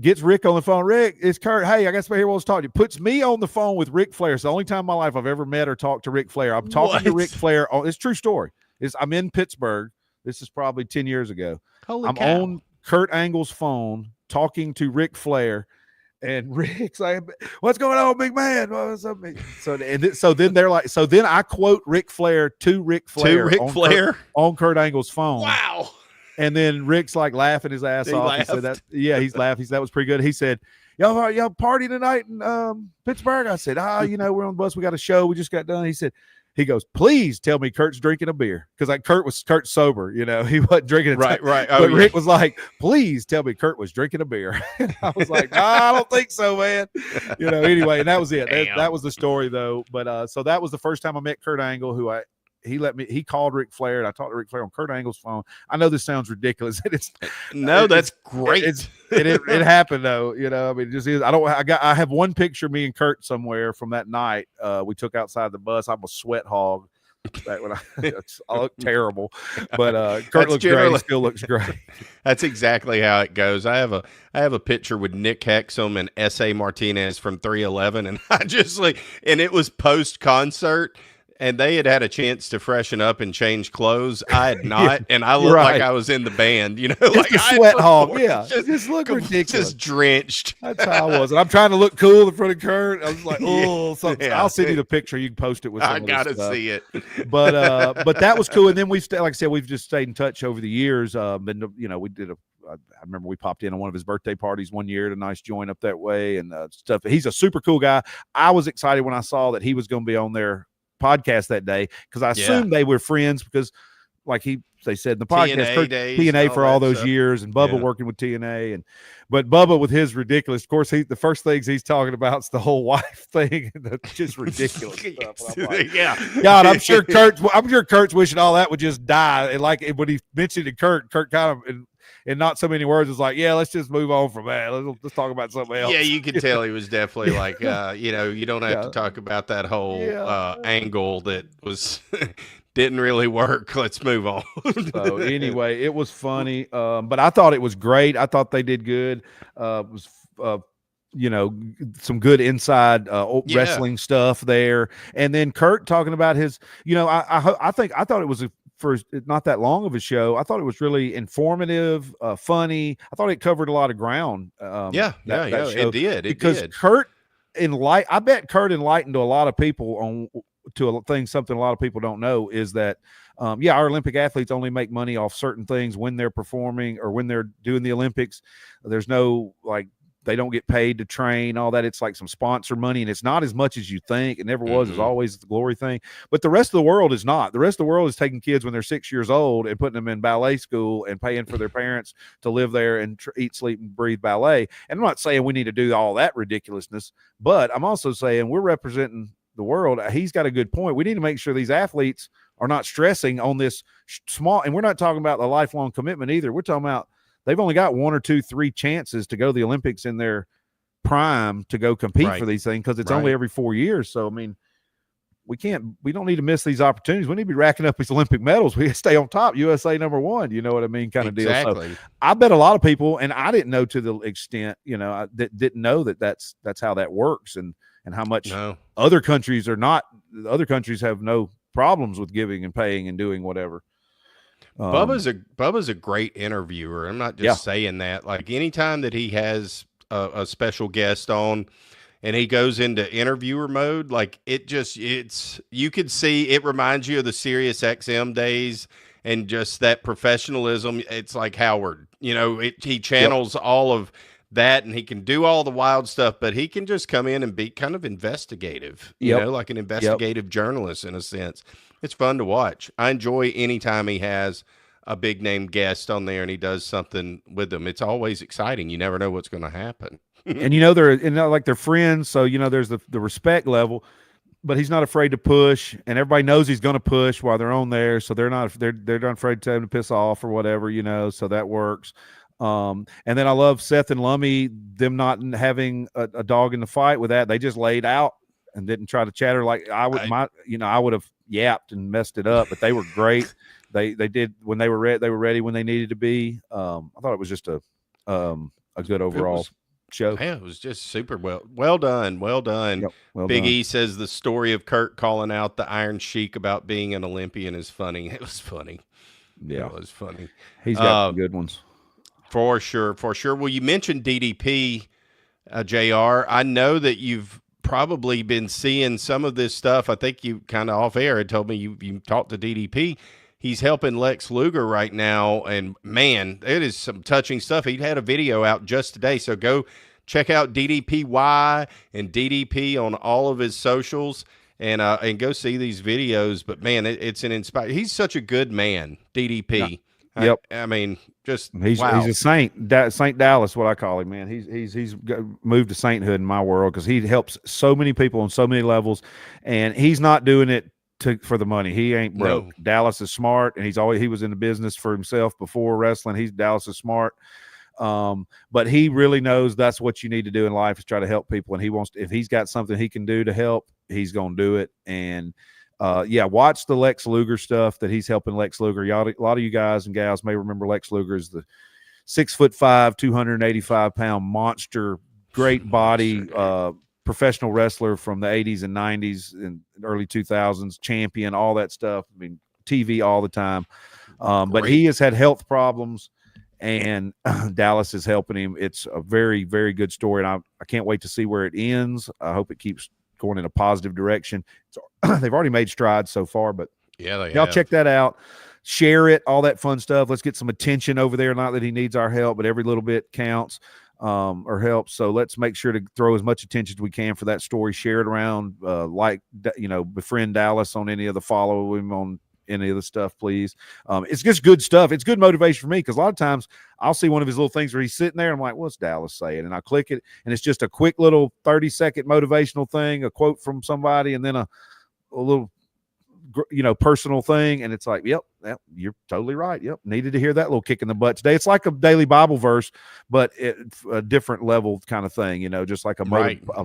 gets Rick on the phone. Rick, it's Kurt. Hey, I got somebody here wants to talk to you. Puts me on the phone with Ric Flair. It's the only time in my life I've ever met or talked to Ric Flair. I'm talking to Ric Flair. It's a true story. I'm in Pittsburgh. This is probably 10 years ago. Holy I'm cow. on Kurt Angle's phone talking to Ric Flair, and Rick's like, what's going on, big man? What's up, big? So then they're like, so then I quote Ric Flair to Ric Flair on Kurt Angle's phone. Wow. And then Rick's like laughing his ass off. He said that, yeah, he's laughing. That was pretty good. He said, y'all party tonight in Pittsburgh? I said, we're on the bus. We got a show. We just got done. He goes, please tell me Kurt's drinking a beer. Because like Kurt's sober, he wasn't drinking it. Right. But Rick was like, please tell me Kurt was drinking a beer. And I was like, no, I don't think so, man. Anyway, and that was it. That was the story though. But so that was the first time I met Kurt Angle, who he called Ric Flair, and I talked to Ric Flair on Kurt Angle's phone. I know this sounds ridiculous. That's great. It happened though. I mean, it just is. I have one picture of me and Kurt somewhere from that night we took outside the bus. I'm a sweat hog back when I look terrible, but Kurt looks great. He still looks great. That's exactly how it goes. I have a picture with Nick Hexum and S.A. Martinez from 311, and and it was post concert. And they had a chance to freshen up and change clothes. I had not, and I looked like I was in the band, like a sweat hog. Yeah, just look ridiculous, just drenched. That's how I was, and I'm trying to look cool in front of Kurt. I was like, oh, I'll send you the piccture. You can post it with. I gotta see it. But that was cool. And then like I said, we've just stayed in touch over the years. And we did I remember we popped in on one of his birthday parties one year at a nice joint up that way and stuff. He's a super cool guy. I was excited when I saw that he was going to be on there podcast that day because I assumed they were friends because like they said in the podcast TNA for all those stuff. Years and Bubba working with TNA but Bubba with his ridiculous, of course, the first things he's talking about is the whole wife thing and that's just ridiculous stuff. I'm like, God, I'm sure Kurt's wishing all that would just die. And like when he mentioned to Kurt kind of in not so many words was like, yeah, let's just move on from that. Let's talk about something else. Yeah, you could tell he was definitely like, you don't have to talk about that whole angle that was didn't really work. Let's move on. So anyway, it was funny, but I thought it was great. I thought they did good. It was some good inside wrestling stuff there, and then Kurt talking about his. I thought it was for not that long of a show. I thought it was really informative, funny. I thought it covered a lot of ground. It did. Because Kurt I bet Kurt enlightened to a lot of people something a lot of people don't know is that, our Olympic athletes only make money off certain things when they're performing or when they're doing the Olympics. There's no like they don't get paid to train, all that. It's like some sponsor money, and it's not as much as you think. It never was. It's always the glory thing. But the rest of the world is not. The rest of the world is taking kids when they're 6 years old and putting them in ballet school and paying for their parents to live there and eat, sleep, and breathe ballet. And I'm not saying we need to do all that ridiculousness, but I'm also saying we're representing the world. He's got a good point. We need to make sure these athletes are not stressing on this small, and we're not talking about the lifelong commitment either. We're talking about they've only got 1 or 2, 3 chances to go to the Olympics in their prime to go compete for these things, because it's only every 4 years. So, I mean, we don't need to miss these opportunities. We need to be racking up these Olympic medals. We stay on top, USA #1, you know what I mean? Kind of deal. So I bet a lot of people, and I didn't know to the extent, that didn't know that's how that works, and how much other countries have no problems with giving and paying and doing whatever. Bubba's a great interviewer. I'm not just saying that. Like, anytime that he has a special guest on and he goes into interviewer mode, like, you could see it reminds you of the Sirius XM days and just that professionalism. It's like Howard, he channels all of that, and he can do all the wild stuff, but he can just come in and be kind of investigative, like an investigative journalist in a sense. It's fun to watch. I enjoy any time he has a big name guest on there and he does something with them. It's always exciting. You never know what's going to happen. And they're friends, so there's the respect level, but he's not afraid to push, and everybody knows he's going to push while they're on there, so they're not afraid to tell him to piss off or whatever, so that works. And then I love Seth and Lummy, them not having a dog in the fight with that. They just laid out and didn't try to chatter like I would have yapped and messed it up, but they were great. They did when they were ready. They were ready when they needed to be. I thought it was just a good overall show. Yeah, it was just super well done. Well done. Yep, Big E says the story of Kurt calling out the Iron Sheik about being an Olympian is funny. It was funny. Yeah, it was funny. He's got some good ones. For sure. Well, you mentioned DDP, JR. I know that you've probably been seeing some of this stuff. I think you kind of off air had told me you talked to DDP. He's helping Lex Luger right now, and man, it is some touching stuff. He had a video out just today, so go check out DDPY and DDP on all of his socials, and go see these videos. But man, it's an inspiring. He's such a good man, DDP. Yep. I mean, just he's a saint. Saint Dallas, what I call him, man. He's moved to sainthood in my world because he helps so many people on so many levels, and he's not doing it for the money. He ain't broke. No. Dallas is smart, and he was in the business for himself before wrestling. Dallas is smart, but he really knows that's what you need to do in life is try to help people, and if he's got something he can do to help, he's gonna do it. And watch the Lex Luger stuff that he's helping Lex Luger. A lot of you guys and gals may remember Lex Luger is the 6'5", 285-pound monster, great body, professional wrestler from the 80s and 90s and early 2000s, champion, all that stuff. I mean, TV all the time. But he has had health problems, and Dallas is helping him. It's a very, very good story, and I can't wait to see where it ends. I hope it keeps going in a positive direction. They've already made strides so far, but y'all check that out. Share it, all that fun stuff. Let's get some attention over there. Not that he needs our help, but every little bit counts or helps. So let's make sure to throw as much attention as we can for that story. Share it around, befriend Dallas on any of the, follow him on any of the stuff, please. It's just good stuff. It's good motivation for me because a lot of times I'll see one of his little things where he's sitting there and I'm like, what's Dallas saying? And I click it, and it's just a quick little 30-second motivational thing, a quote from somebody, and then a little personal thing, and it's like, yep, you're totally right. Yep, needed to hear that little kick in the butt today. It's like a daily Bible verse, but a different level kind of thing, just like a motivational.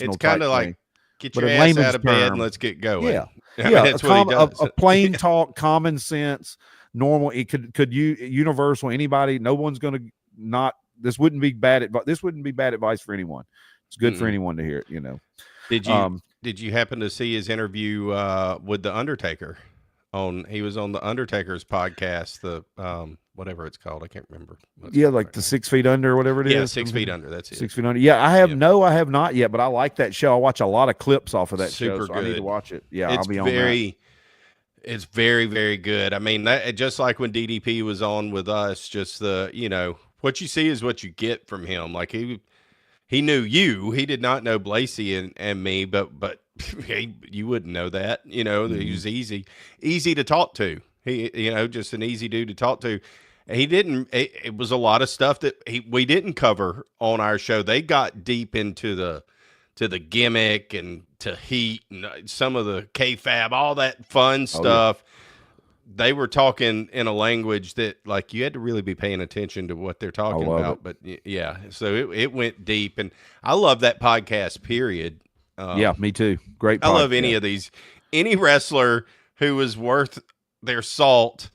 It's kind of like, get your ass out of bed and let's get going. Yeah, that's what he does. A plain talk, common sense, normal. It could universal. Anybody, no one's going to not. This wouldn't be bad advice. This wouldn't be bad advice for anyone. It's good for anyone to hear it. Did you happen to see his interview with the Undertaker? He was on the Undertaker's podcast, the whatever it's called, I can't remember. The 6 Feet Under or whatever it is. Yeah, 6 Feet Under. That's it. 6 Feet Under. Yeah, I have not yet, but I like that show. I watch a lot of clips off of that show. So I need to watch it. Yeah, I'll be on that. It's very, very good. I mean, just like when DDP was on with us, just What you see is what you get from him. Like he knew you. He did not know Blasey and me, but you wouldn't know that. You know, he was easy to talk to. He, just an easy dude to talk to. He didn't. It was a lot of stuff that we didn't cover on our show. They got deep into the gimmick and to heat and some of the kayfabe, all that fun stuff. They were talking in a language that, like, you had to really be paying attention to what they're talking about. But yeah, so it went deep, and I love that podcast. Period. Yeah, me too. Great podcast. I love any wrestler who was worth their salt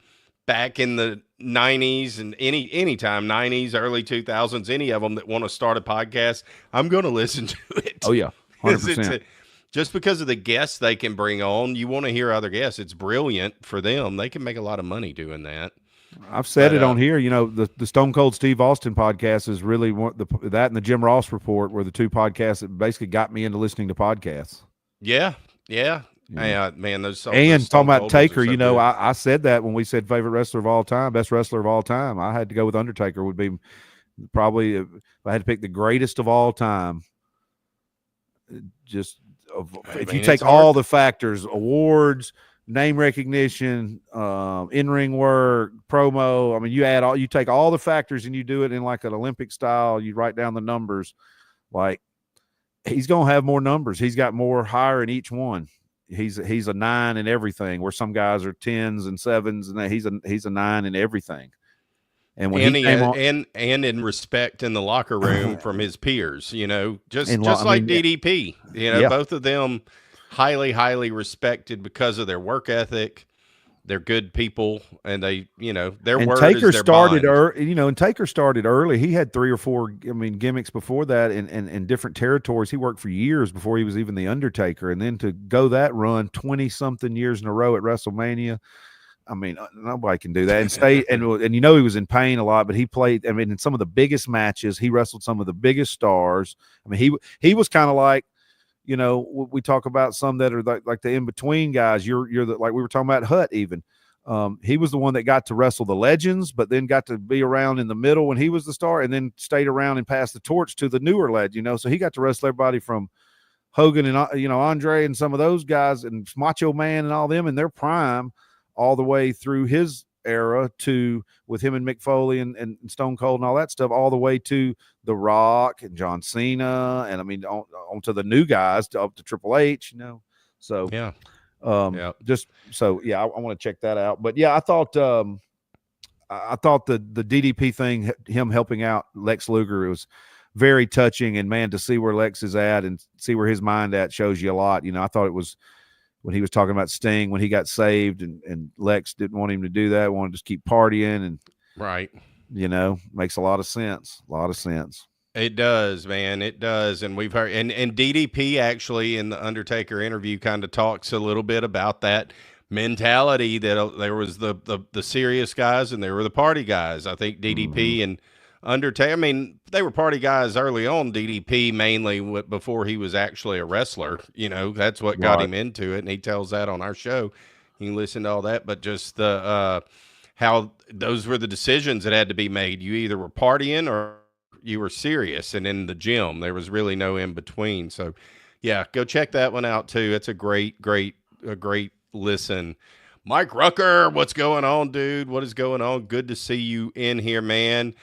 back in the 90s and any time 90s, early 2000s. Any of them that want to start a podcast, I'm going to listen to it. Oh yeah, 100%. Just because of the guests they can bring on, you want to hear other guests. It's brilliant for them. They can make a lot of money doing that. I've said it on here. The Stone Cold Steve Austin podcast is really that and the Jim Ross Report were the two podcasts that basically got me into listening to podcasts. Yeah. Man, those and talking about Taker, I said that when we said favorite wrestler of all time, best wrestler of all time. I had to go with Undertaker. Would be probably, if I had to pick the greatest of all time. If you take all the factors, awards, name recognition, in-ring work, promo, I mean, you take all the factors and you do it in like an Olympic style, you write down the numbers. Like, he's going to have more numbers. He's got more higher in each one. He's a 9 in everything, where some guys are 10s and 7s, and he's a 9 in everything. And when and in respect in the locker room from his peers, just like DDP, both of them highly, highly respected because of their work ethic. They're good people, and their word Taker is their started bond. And Taker started early. He had 3 or 4, gimmicks before that in different territories. He worked for years before he was even the Undertaker, and then to go that run 20-something years in a row at WrestleMania. I mean, nobody can do that and stay. And he was in pain a lot, but he played. In some of the biggest matches, he wrestled some of the biggest stars. I mean, he was kind of like, we talk about some that are like the in between guys. You're like we were talking about Hutt even. He was the one that got to wrestle the legends, but then got to be around in the middle when he was the star, and then stayed around and passed the torch to the newer legend. So he got to wrestle everybody from Hogan and Andre and some of those guys and Macho Man and all them in their prime, all the way through his era to with him and Mick Foley and Stone Cold and all that stuff, all the way to The Rock and John Cena, and on to the new guys up to Triple H, So yeah, just so I want to check that out. But yeah, I thought the DDP thing, him helping out Lex Luger, it was very touching, and man, to see where Lex is at and see where his mind at shows you a lot. I thought it was. When he was talking about Sting, when he got saved, and Lex didn't want him to do that, wanted to just keep partying, and right, makes a lot of sense. It does, man. It does. And we've heard, and DDP actually in the Undertaker interview kind of talks a little bit about that mentality that there was the serious guys and there were the party guys. I think DDP and Undertaker, they were party guys early on. DDP mainly before he was actually a wrestler. That's what got him into it, and he tells that on our show. You can listen to all that, but just the how those were the decisions that had to be made. You either were partying or you were serious, and in the gym there was really no in between. So, yeah, go check that one out too. It's a great listen. Mike Rucker, what's going on, dude? What is going on? Good to see you in here, man.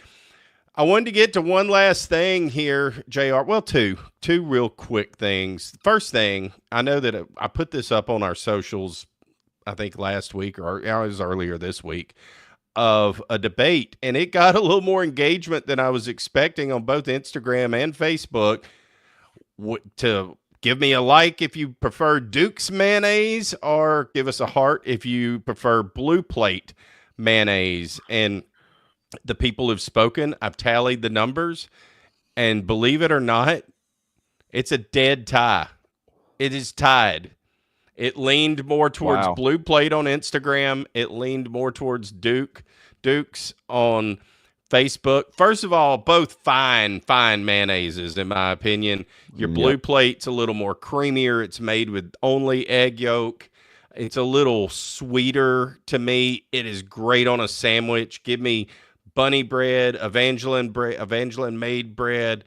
I wanted to get to one last thing here, JR. Well, two real quick things. First thing, I know that I put this up on our socials, I think last week or it was earlier this week, of a debate, and it got a little more engagement than I was expecting on both Instagram and Facebook. To give me a like if you prefer Duke's mayonnaise, or give us a heart if you prefer Blue Plate mayonnaise. And the people who've spoken, I've tallied the numbers, and believe it or not, it's a dead tie. It is tied. It leaned more towards Blue Plate on Instagram. It leaned more towards Duke's on Facebook. First of all, both fine mayonnaises, in my opinion. Your Blue Plate's a little more creamier. It's made with only egg yolk. It's a little sweeter to me. It is great on a sandwich. Give me bunny bread, Evangeline made bread.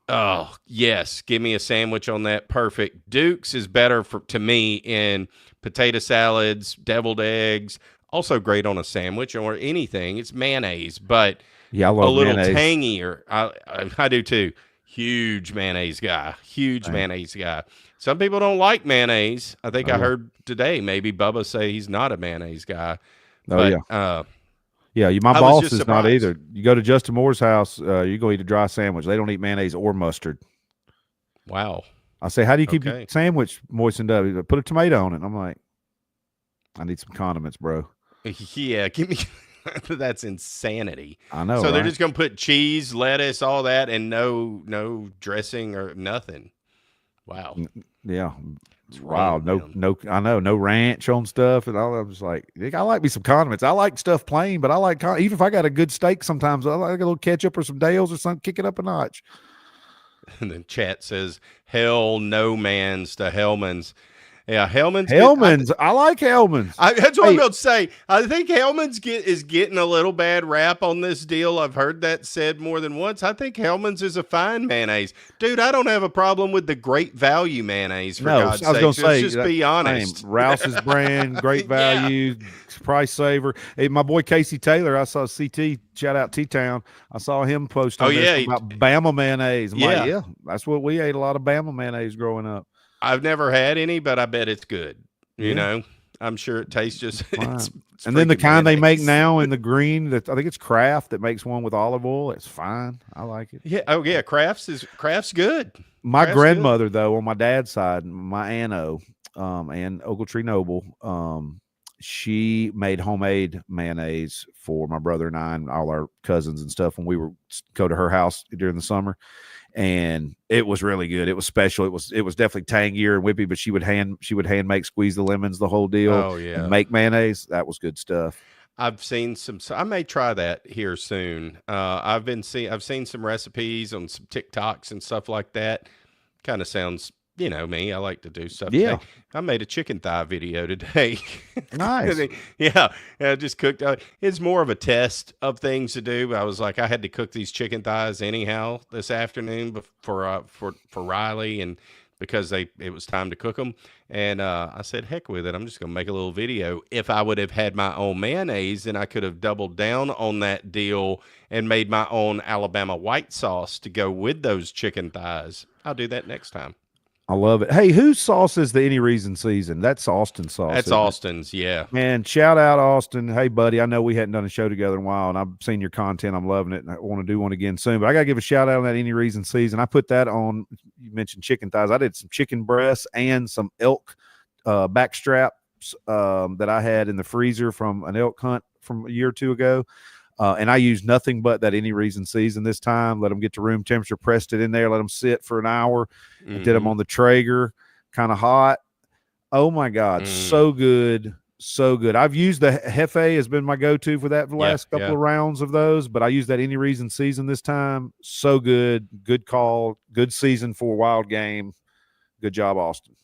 Oh, yes. Give me a sandwich on that. Perfect. Duke's is better to me in potato salads, deviled eggs. Also great on a sandwich or anything. It's mayonnaise, but Yeah, I a love little mayonnaise. tangier. I do too. Huge mayonnaise guy. Huge Dang. mayonnaise guy. Some people don't like mayonnaise. I think Oh I yeah. heard today maybe Bubba say he's not a mayonnaise guy. Oh yeah. But Yeah, my I was boss just is not surprised. either. You go to Justin Moore's house, you go eat a dry sandwich. They don't eat mayonnaise or mustard. Wow. I say, how do you keep your Okay. sandwich moistened up? He's like, put a tomato on it. And I'm like, I need some condiments, bro. Yeah, give me that's insanity. I know, So they're right? just gonna put cheese, lettuce, all that, and no dressing or nothing. Wow. Yeah. What's wrong Wow. with them? I know. No ranch on stuff. And all. I was like, I like me some condiments. I like stuff plain, but I like, even if I got a good steak sometimes, I like a little ketchup or some Dales or something, kick it up a notch. And then chat says, "Hell no, man's to Hellman's." Yeah, Hellman's good. Hellman's. I like Hellman's. That's what I'm Hey, going to say. I think Hellman's is getting a little bad rap on this deal. I've heard that said more than once. I think Hellman's is a fine mayonnaise. Dude, I don't have a problem with the great value mayonnaise, for no, God's I was going sake. to say, Let's just be honest. Rouse's brand, great Yeah. value, price saver. Hey, my boy Casey Taylor, I saw CT, shout out T-Town. I saw him post on this about Bama mayonnaise. I'm like, yeah, that's what we ate, a lot of Bama mayonnaise growing up. I've never had any, but I bet it's good. You know, I'm sure it tastes just. It's and then the kind mayonnaise. they make now in the green, that I think it's Kraft that makes one with olive oil. It's fine. I like it. Yeah. Oh yeah, Kraft's good. My Kraft's grandmother, good. though, on my dad's side, my Aunt and Ogletree Noble, she made homemade mayonnaise for my brother and I and all our cousins and stuff when we were go to her house during the summer. And it was really good. It was special. It was definitely tangier and whippy, but she would hand make, squeeze the lemons, the whole deal. Oh yeah, and make mayonnaise. That was good stuff. I've seen some. So I may try that here soon. I've seen some recipes on some TikToks and stuff like that. Kind of sounds, me. I like to do stuff. Yeah. Today. I made a chicken thigh video today. Nice. Yeah, I just cooked. It's more of a test of things to do. I was like, I had to cook these chicken thighs anyhow this afternoon for Riley, and because it was time to cook them. And I said, heck with it. I'm just gonna make a little video. If I would have had my own mayonnaise, then I could have doubled down on that deal and made my own Alabama white sauce to go with those chicken thighs. I'll do that next time. I love it. Hey, whose sauce is the Any Reason season? That's Austin's sauce. That's Austin's, yeah. Man, shout out Austin. Hey, buddy, I know we hadn't done a show together in a while, and I've seen your content. I'm loving it, and I want to do one again soon. But I got to give a shout out on that Any Reason season. I put that on. You mentioned chicken thighs. I did some chicken breasts and some elk back straps that I had in the freezer from an elk hunt from a year or two ago. And I used nothing but that Any Reason season this time. Let them get to room temperature, pressed it in there, let them sit for an hour. Mm-hmm. Did them on the Traeger, kind of hot. Oh my God, so good, so good. I've used the Hefe has been my go-to for that for the last couple of rounds of those, but I used that Any Reason season this time. So good, good call, good season for wild game. Good job, Austin.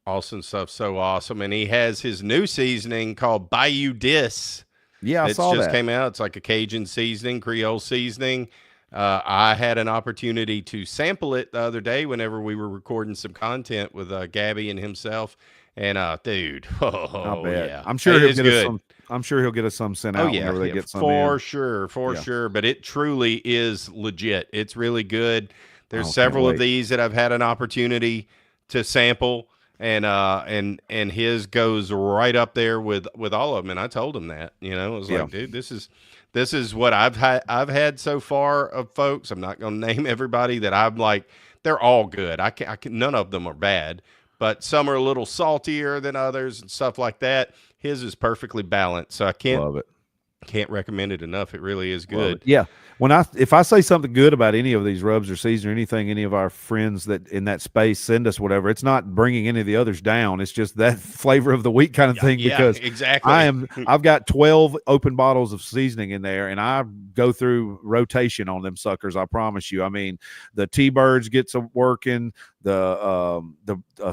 Austin stuff's so awesome, and he has his new seasoning called Bayou Dis. Yeah, I saw that. Came out. It's like a Cajun seasoning, Creole seasoning. I had an opportunity to sample it the other day whenever we were recording some content with Gabby and himself. And dude, yeah, I'm sure he'll get us some. I'm sure he'll get us some sent out whenever they get some for in. sure. But it truly is legit. It's really good. There's several of these that I've had an opportunity to sample. And his goes right up there with all of them. And I told him that, I was like, dude, this is what I've had so far of folks. I'm not going to name everybody that I'm like, they're all good. I can none of them are bad, but some are a little saltier than others and stuff like that. His is perfectly balanced. So I can't recommend it enough. It really is good. Yeah. If I say something good about any of these rubs or season or anything, any of our friends that in that space send us whatever, it's not bringing any of the others down. It's just that flavor of the week kind of thing. Because exactly. I've got 12 open bottles of seasoning in there, and I go through rotation on them suckers. I promise you. I mean, the T-Birds gets a working, the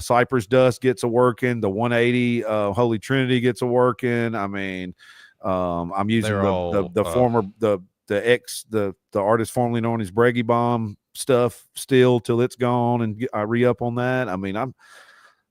Cypress Dust gets a working, the 180 Holy Trinity gets a working. I mean, I'm using the the artist formerly known as Breggy Bomb stuff still till it's gone, and I re-up on that. I mean, I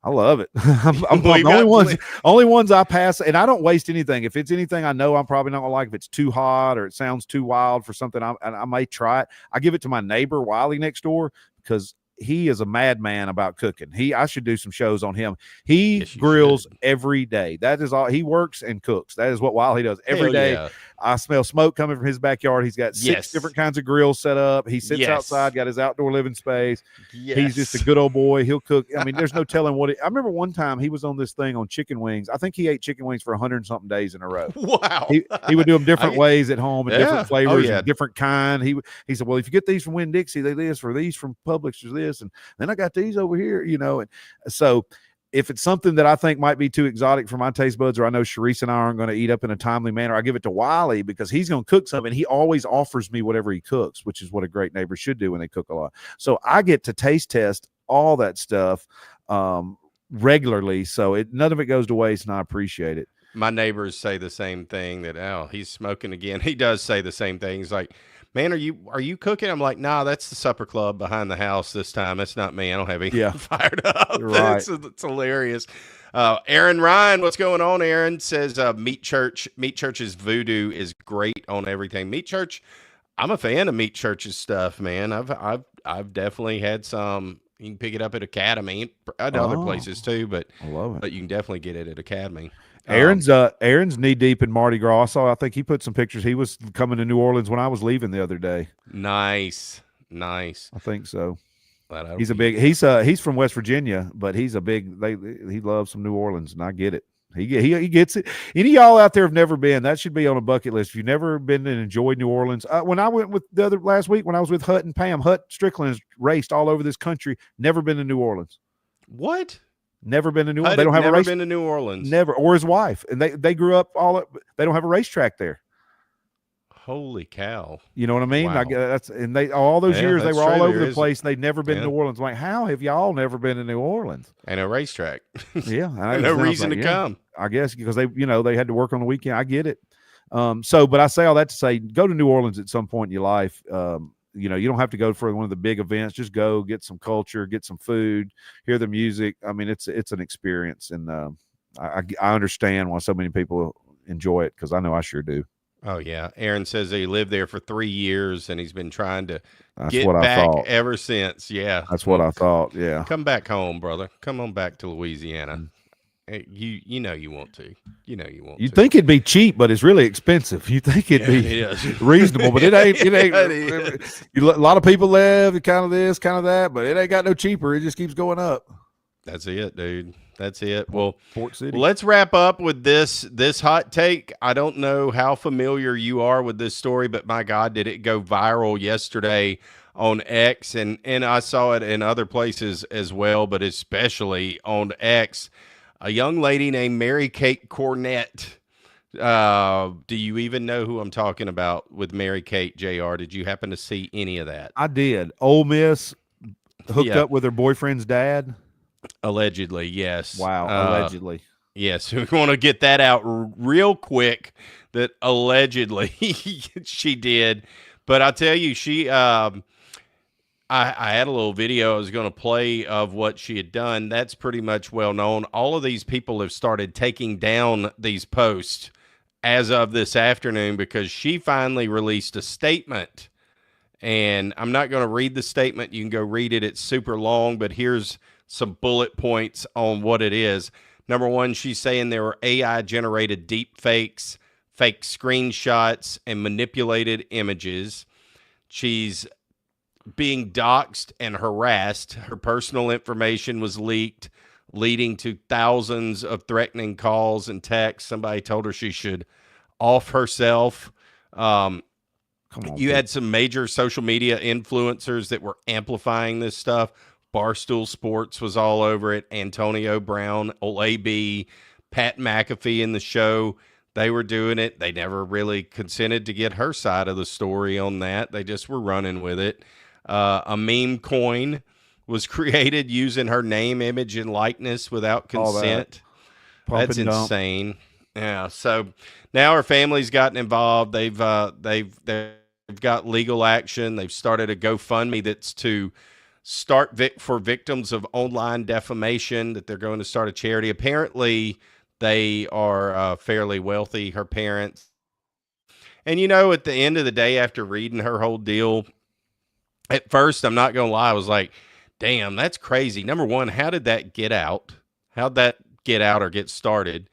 love it. I'm the only ones I pass, and I don't waste anything. If it's anything I know I'm probably not gonna like, if it's too hot or it sounds too wild for something, I may try it. I give it to my neighbor Wiley next door because he is a madman about cooking. I should do some shows on him. He grills every day. That is all. He works and cooks. That is what Wiley does every day. Yeah. I smell smoke coming from his backyard. He's got 6 different kinds of grills set up. He sits outside, got his outdoor living space. He's just a good old boy. He'll cook. I mean, there's no telling what I remember one time he was on this thing on chicken wings. I think he ate chicken wings for 100 and something days in a row. Wow. He would do them different ways at home and different flavors and different kind. He said, well, if you get these from Winn-Dixie, they this, for these from Publix, there's this, and then I got these over here, and so if it's something that I think might be too exotic for my taste buds, or I know Sharice and I aren't going to eat up in a timely manner, I give it to Wiley because he's going to cook something. He always offers me whatever he cooks, which is what a great neighbor should do when they cook a lot. So I get to taste test all that stuff regularly. So none of it goes to waste, and I appreciate it. My neighbors say the same thing, that, he's smoking again. He does say the same thing. He's like, man, are you cooking? I'm like, nah, that's the supper club behind the house this time. That's not me. I don't have anything fired up. Right. It's hilarious. Aaron Ryan, what's going on? Aaron says Meat Church's voodoo is great on everything. Meat Church, I'm a fan of Meat Church's stuff, man. I've definitely had some. You can pick it up at Academy, at other places too, but I love it. But you can definitely get it at Academy. Aaron's knee deep in Mardi Gras. I think he put some pictures. He was coming to New Orleans when I was leaving the other day. Nice. I think so. He's he's from West Virginia, but he loves some New Orleans, and I get it. He gets it. Any of y'all out there have never been, that should be on a bucket list. If you've never been and enjoyed New Orleans, when I went with last week, when I was with Hut and Pam, Hut Strickland has raced all over this country. Never been to New Orleans. What? Never been to New Orleans. They don't have a race. Never been to New Orleans. Never, or his wife, and they grew up they don't have a racetrack there. Holy cow! You know what I mean? Wow. They all those years they were all over the place. They'd never been to New Orleans. I'm like, how have y'all never been to New Orleans? And a racetrack. Yeah, no reason to come. I guess because they had to work on the weekend. I get it. But I say all that to say, go to New Orleans at some point in your life. You don't have to go for one of the big events. Just go get some culture, get some food, hear the music. I mean, it's an experience, and I understand why so many people enjoy it because I know I sure do. Oh yeah, Aaron says he lived there for 3 years and he's been trying to get back ever since. Yeah, that's what I thought. Yeah, come back home, brother. Come on back to Louisiana. You know you want to. You'd think it'd be cheap, but it's really expensive. You think it'd be reasonable, but it ain't. It ain't. A lot of people live kind of this, kind of that, but it ain't got no cheaper. It just keeps going up. That's it, dude. That's it. Well, Port City. Let's wrap up with this hot take. I don't know how familiar you are with this story, but my God, did it go viral yesterday on X, and I saw it in other places as well, but especially on X. A young lady named Mary Kate Cornett. Do you even know who I'm talking about with Mary Kate, JR? Did you happen to see any of that? I did. Ole Miss hooked up with her boyfriend's dad? Allegedly, yes. Wow, allegedly. Yes, we want to get that out real quick, that allegedly she did. But I'll tell you, I had a little video I was going to play of what she had done. That's pretty much well known. All of these people have started taking down these posts as of this afternoon because she finally released a statement. And I'm not going to read the statement. You can go read it. It's super long, but here's some bullet points on what it is. Number one, she's saying there were AI-generated deep fakes, fake screenshots, and manipulated images. She's being doxxed and harassed. Her personal information was leaked, leading to thousands of threatening calls and texts. Somebody told her she should off herself. You had some major social media influencers that were amplifying this stuff. Barstool Sports was all over it. Antonio Brown, Ole Miss, Pat McAfee in the show. They were doing it. They never really consented to get her side of the story on that. They just were running with it. A meme coin was created using her name, image, and likeness without consent. That's insane. Yeah. So now her family's gotten involved. They're got legal action. They've started a GoFundMe that's to for victims of online defamation, that they're going to start a charity. Apparently, they are fairly wealthy, her parents. And, at the end of the day, after reading her whole deal, at first, I'm not going to lie, I was like, damn, that's crazy. Number one, how did that get out? How'd that get out or get started?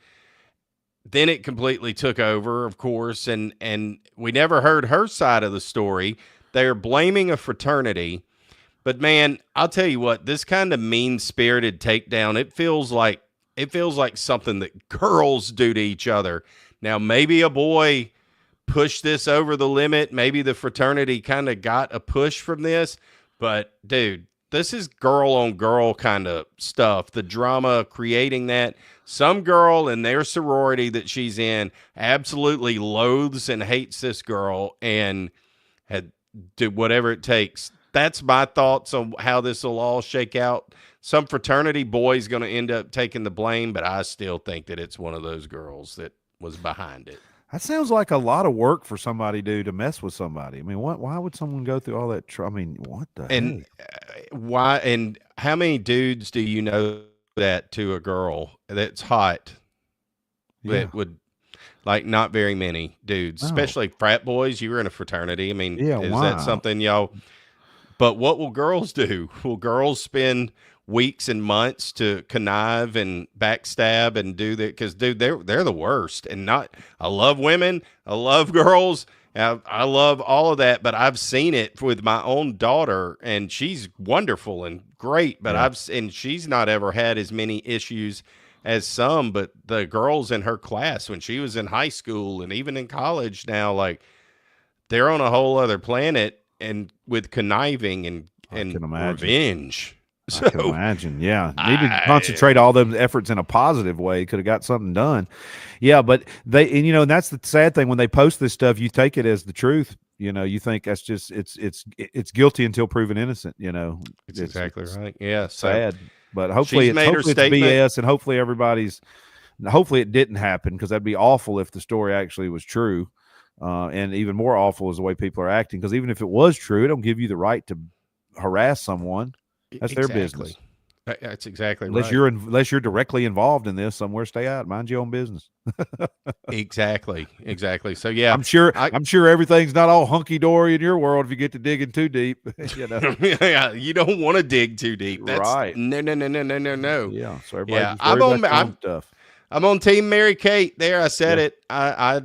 Then it completely took over, of course, and we never heard her side of the story. They're blaming a fraternity. But man, I'll tell you what, this kind of mean-spirited takedown, it feels like something that girls do to each other. Now, maybe a boy pushed this over the limit. Maybe the fraternity kind of got a push from this. But, dude, this is girl-on-girl kind of stuff. The drama creating that. Some girl in their sorority that she's in absolutely loathes and hates this girl and had do whatever it takes. That's my thoughts on how this will all shake out. Some fraternity boy's going to end up taking the blame, but I still think that it's one of those girls that was behind it. That sounds like a lot of work for somebody to mess with somebody. I mean, why would someone go through all that? I mean, what the heck? Why? And how many dudes do you know that to a girl that's hot? Yeah. That would, like, not very many dudes, especially frat boys. You were in a fraternity. I mean, is that something y'all? But what will girls do? Will girls spend weeks and months to connive and backstab and do that? Because, dude, they're the worst. And I love women. I love girls. I love all of that. But I've seen it with my own daughter, and she's wonderful and great. But and she's not ever had as many issues as some. But the girls in her class when she was in high school and even in college now, like, they're on a whole other planet. And with conniving and revenge. I can imagine. Yeah. Need to concentrate all those efforts in a positive way. Could have got something done. Yeah. But and that's the sad thing. When they post this stuff, you take it as the truth. You think that's just, it's guilty until proven innocent, It's exactly right. Yeah. Sad. But hopefully it's BS, and hopefully hopefully it didn't happen, because that'd be awful if the story actually was true. And even more awful is the way people are acting, because even if it was true, it don't give you the right to harass someone. That's their business. That's exactly right. Unless you're directly involved in this somewhere, stay out, mind your own business. Exactly. So yeah, I'm sure everything's not all hunky dory in your world if you get to digging too deep. Yeah, you don't want to dig too deep. That's right. No. Yeah. So everybody stuff. I'm on Team Mary Kate there. I said it. I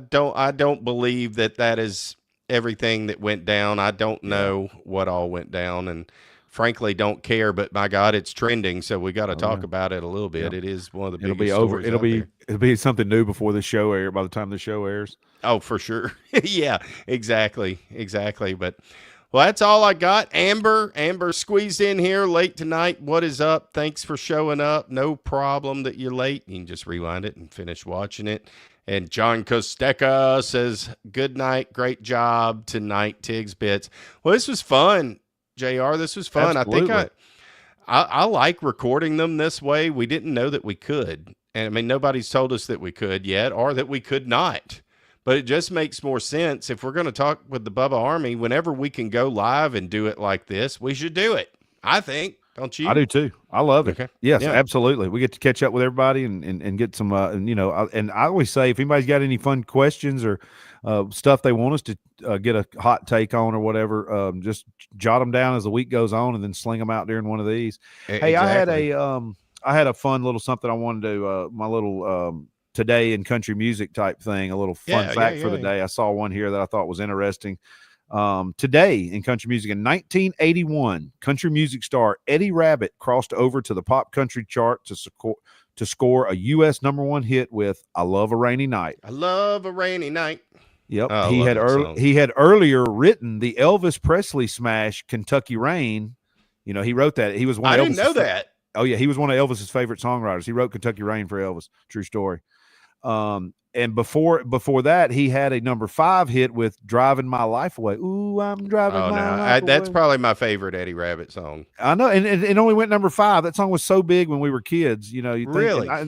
don't believe that is everything that went down. I don't know what all went down, and frankly don't care, but my God, it's trending. So we got to talk about it a little bit. Yeah. It is one of the biggest stories. It'll be something new before the show airs, by the time the show airs. Oh, for sure. Yeah, exactly. But well, that's all I got. Amber squeezed in here late tonight. What is up? Thanks for showing up. No problem that you're late. You can just rewind it and finish watching it. And John Costeca says, good night. Great job tonight, Tigs Bits. Well, this was fun, JR. This was fun. Absolutely. I think I like recording them this way. We didn't know that we could. And I mean, nobody's told us that we could yet, or that we could not. But it just makes more sense. If we're going to talk with the Bubba Army, whenever we can go live and do it like this, we should do it. I think. Don't you? I do too. I love it. Okay. Yes, absolutely. We get to catch up with everybody and get some, and I always say, if anybody's got any fun questions or stuff they want us to get a hot take on or whatever, just jot them down as the week goes on and then sling them out during one of these. Hey, I had a fun little something I wanted to, my little, today in country music type thing, a little fun fact for the day. I saw one here that I thought was interesting. Today in country music in 1981, country music star Eddie Rabbitt crossed over to the pop country chart to score a U.S. #1 hit with "I Love a Rainy Night." I love a rainy night. Yep. He had earlier written the Elvis Presley smash "Kentucky Rain." He wrote that. He was one. I didn't know that. Oh yeah, he was one of Elvis's favorite songwriters. He wrote "Kentucky Rain" for Elvis. True story. and before that, he had a number 5 hit with "Driving My Life Away." Ooh, I'm driving Oh my no, life that's away. probably my favorite Eddie Rabbit song. I know, and it only went number 5. That song was so big when we were kids. You know, you think, Really? I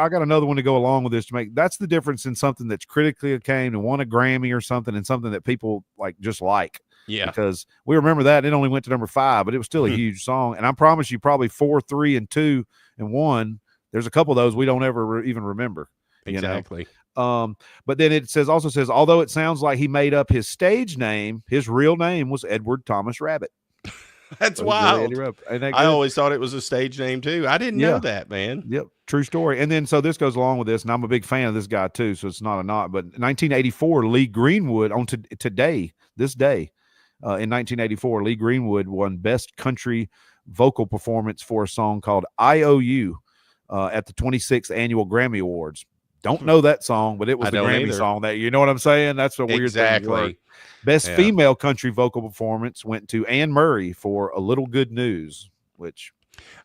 got another one to go along with this to make. That's the difference in something that's critically acclaimed and won a Grammy or something, and something that people just like. Yeah. Because we remember that it only went to number 5, but it was still a huge song. And I promise you, probably 4, 3, and 2, and 1. There's a couple of those we don't ever even remember. Exactly. But then it also says, although it sounds like he made up his stage name, his real name was Edward Thomas Rabbit. That's So wild. really I always thought it was a stage name too. I didn't know that, man. Yep, true story. And then so this goes along with this, and I'm a big fan of this guy too, so it's not a not. But 1984, Lee Greenwood on this day, in 1984, Lee Greenwood won Best Country Vocal Performance for a song called "IOU" at the 26th Annual Grammy Awards. Don't know that song, but it was the Grammy song that, you know what I'm saying? That's a weird thing. Best female country vocal performance went to Anne Murray for "A Little Good News," which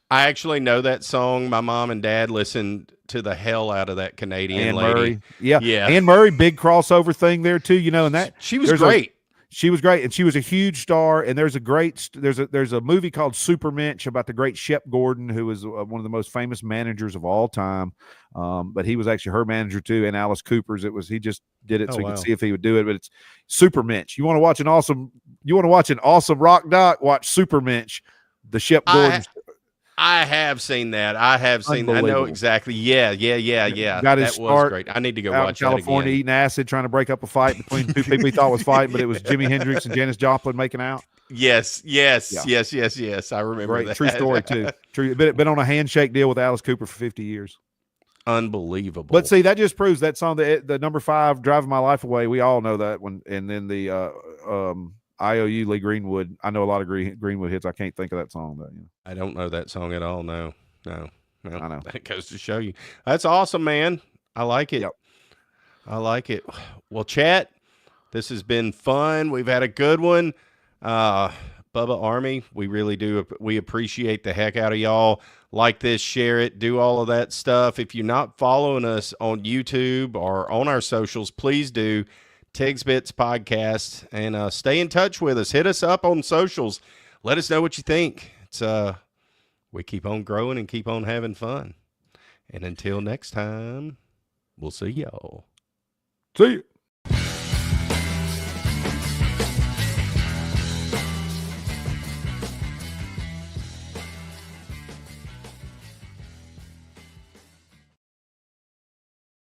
I actually know that song. My mom and dad listened to the hell out of that Canadian Anne lady. Murray. Yeah. Anne Murray, big crossover thing there too, and that she was great. She was great, and she was a huge star. And there's a movie called Supermensch about the great Shep Gordon, who was one of the most famous managers of all time. But he was actually her manager too, and Alice Cooper's. He just did it so he could see if he would do it. But it's Supermensch. You want to watch an awesome rock doc? Watch Supermensch, the Shep Gordon. I have seen that. I know exactly. Yeah. Got his was great. I need to go watch that again. California, eating acid, trying to break up a fight between two people he thought was fighting, but it was Jimi Hendrix and Janis Joplin making out. Yes. I remember that. True story too. True. Been on a handshake deal with Alice Cooper for 50 years. Unbelievable. But see, that just proves that song, the number 5, "Driving My Life Away." We all know that one, and then the IOU, Lee Greenwood. I know a lot of Greenwood hits. I can't think of that song, but I don't know that song at all. No. I know. That goes to show you. That's awesome, man. I like it. Yep. I like it. Well, chat, this has been fun. We've had a good one. Bubba Army, we really do. We appreciate the heck out of y'all. Like this, share it, do all of that stuff. If you're not following us on YouTube or on our socials, please do. Tigs Bits Podcast, and stay in touch with us. Hit us up on socials. Let us know what you think. It's we keep on growing and keep on having fun. And until next time, we'll see y'all. See you.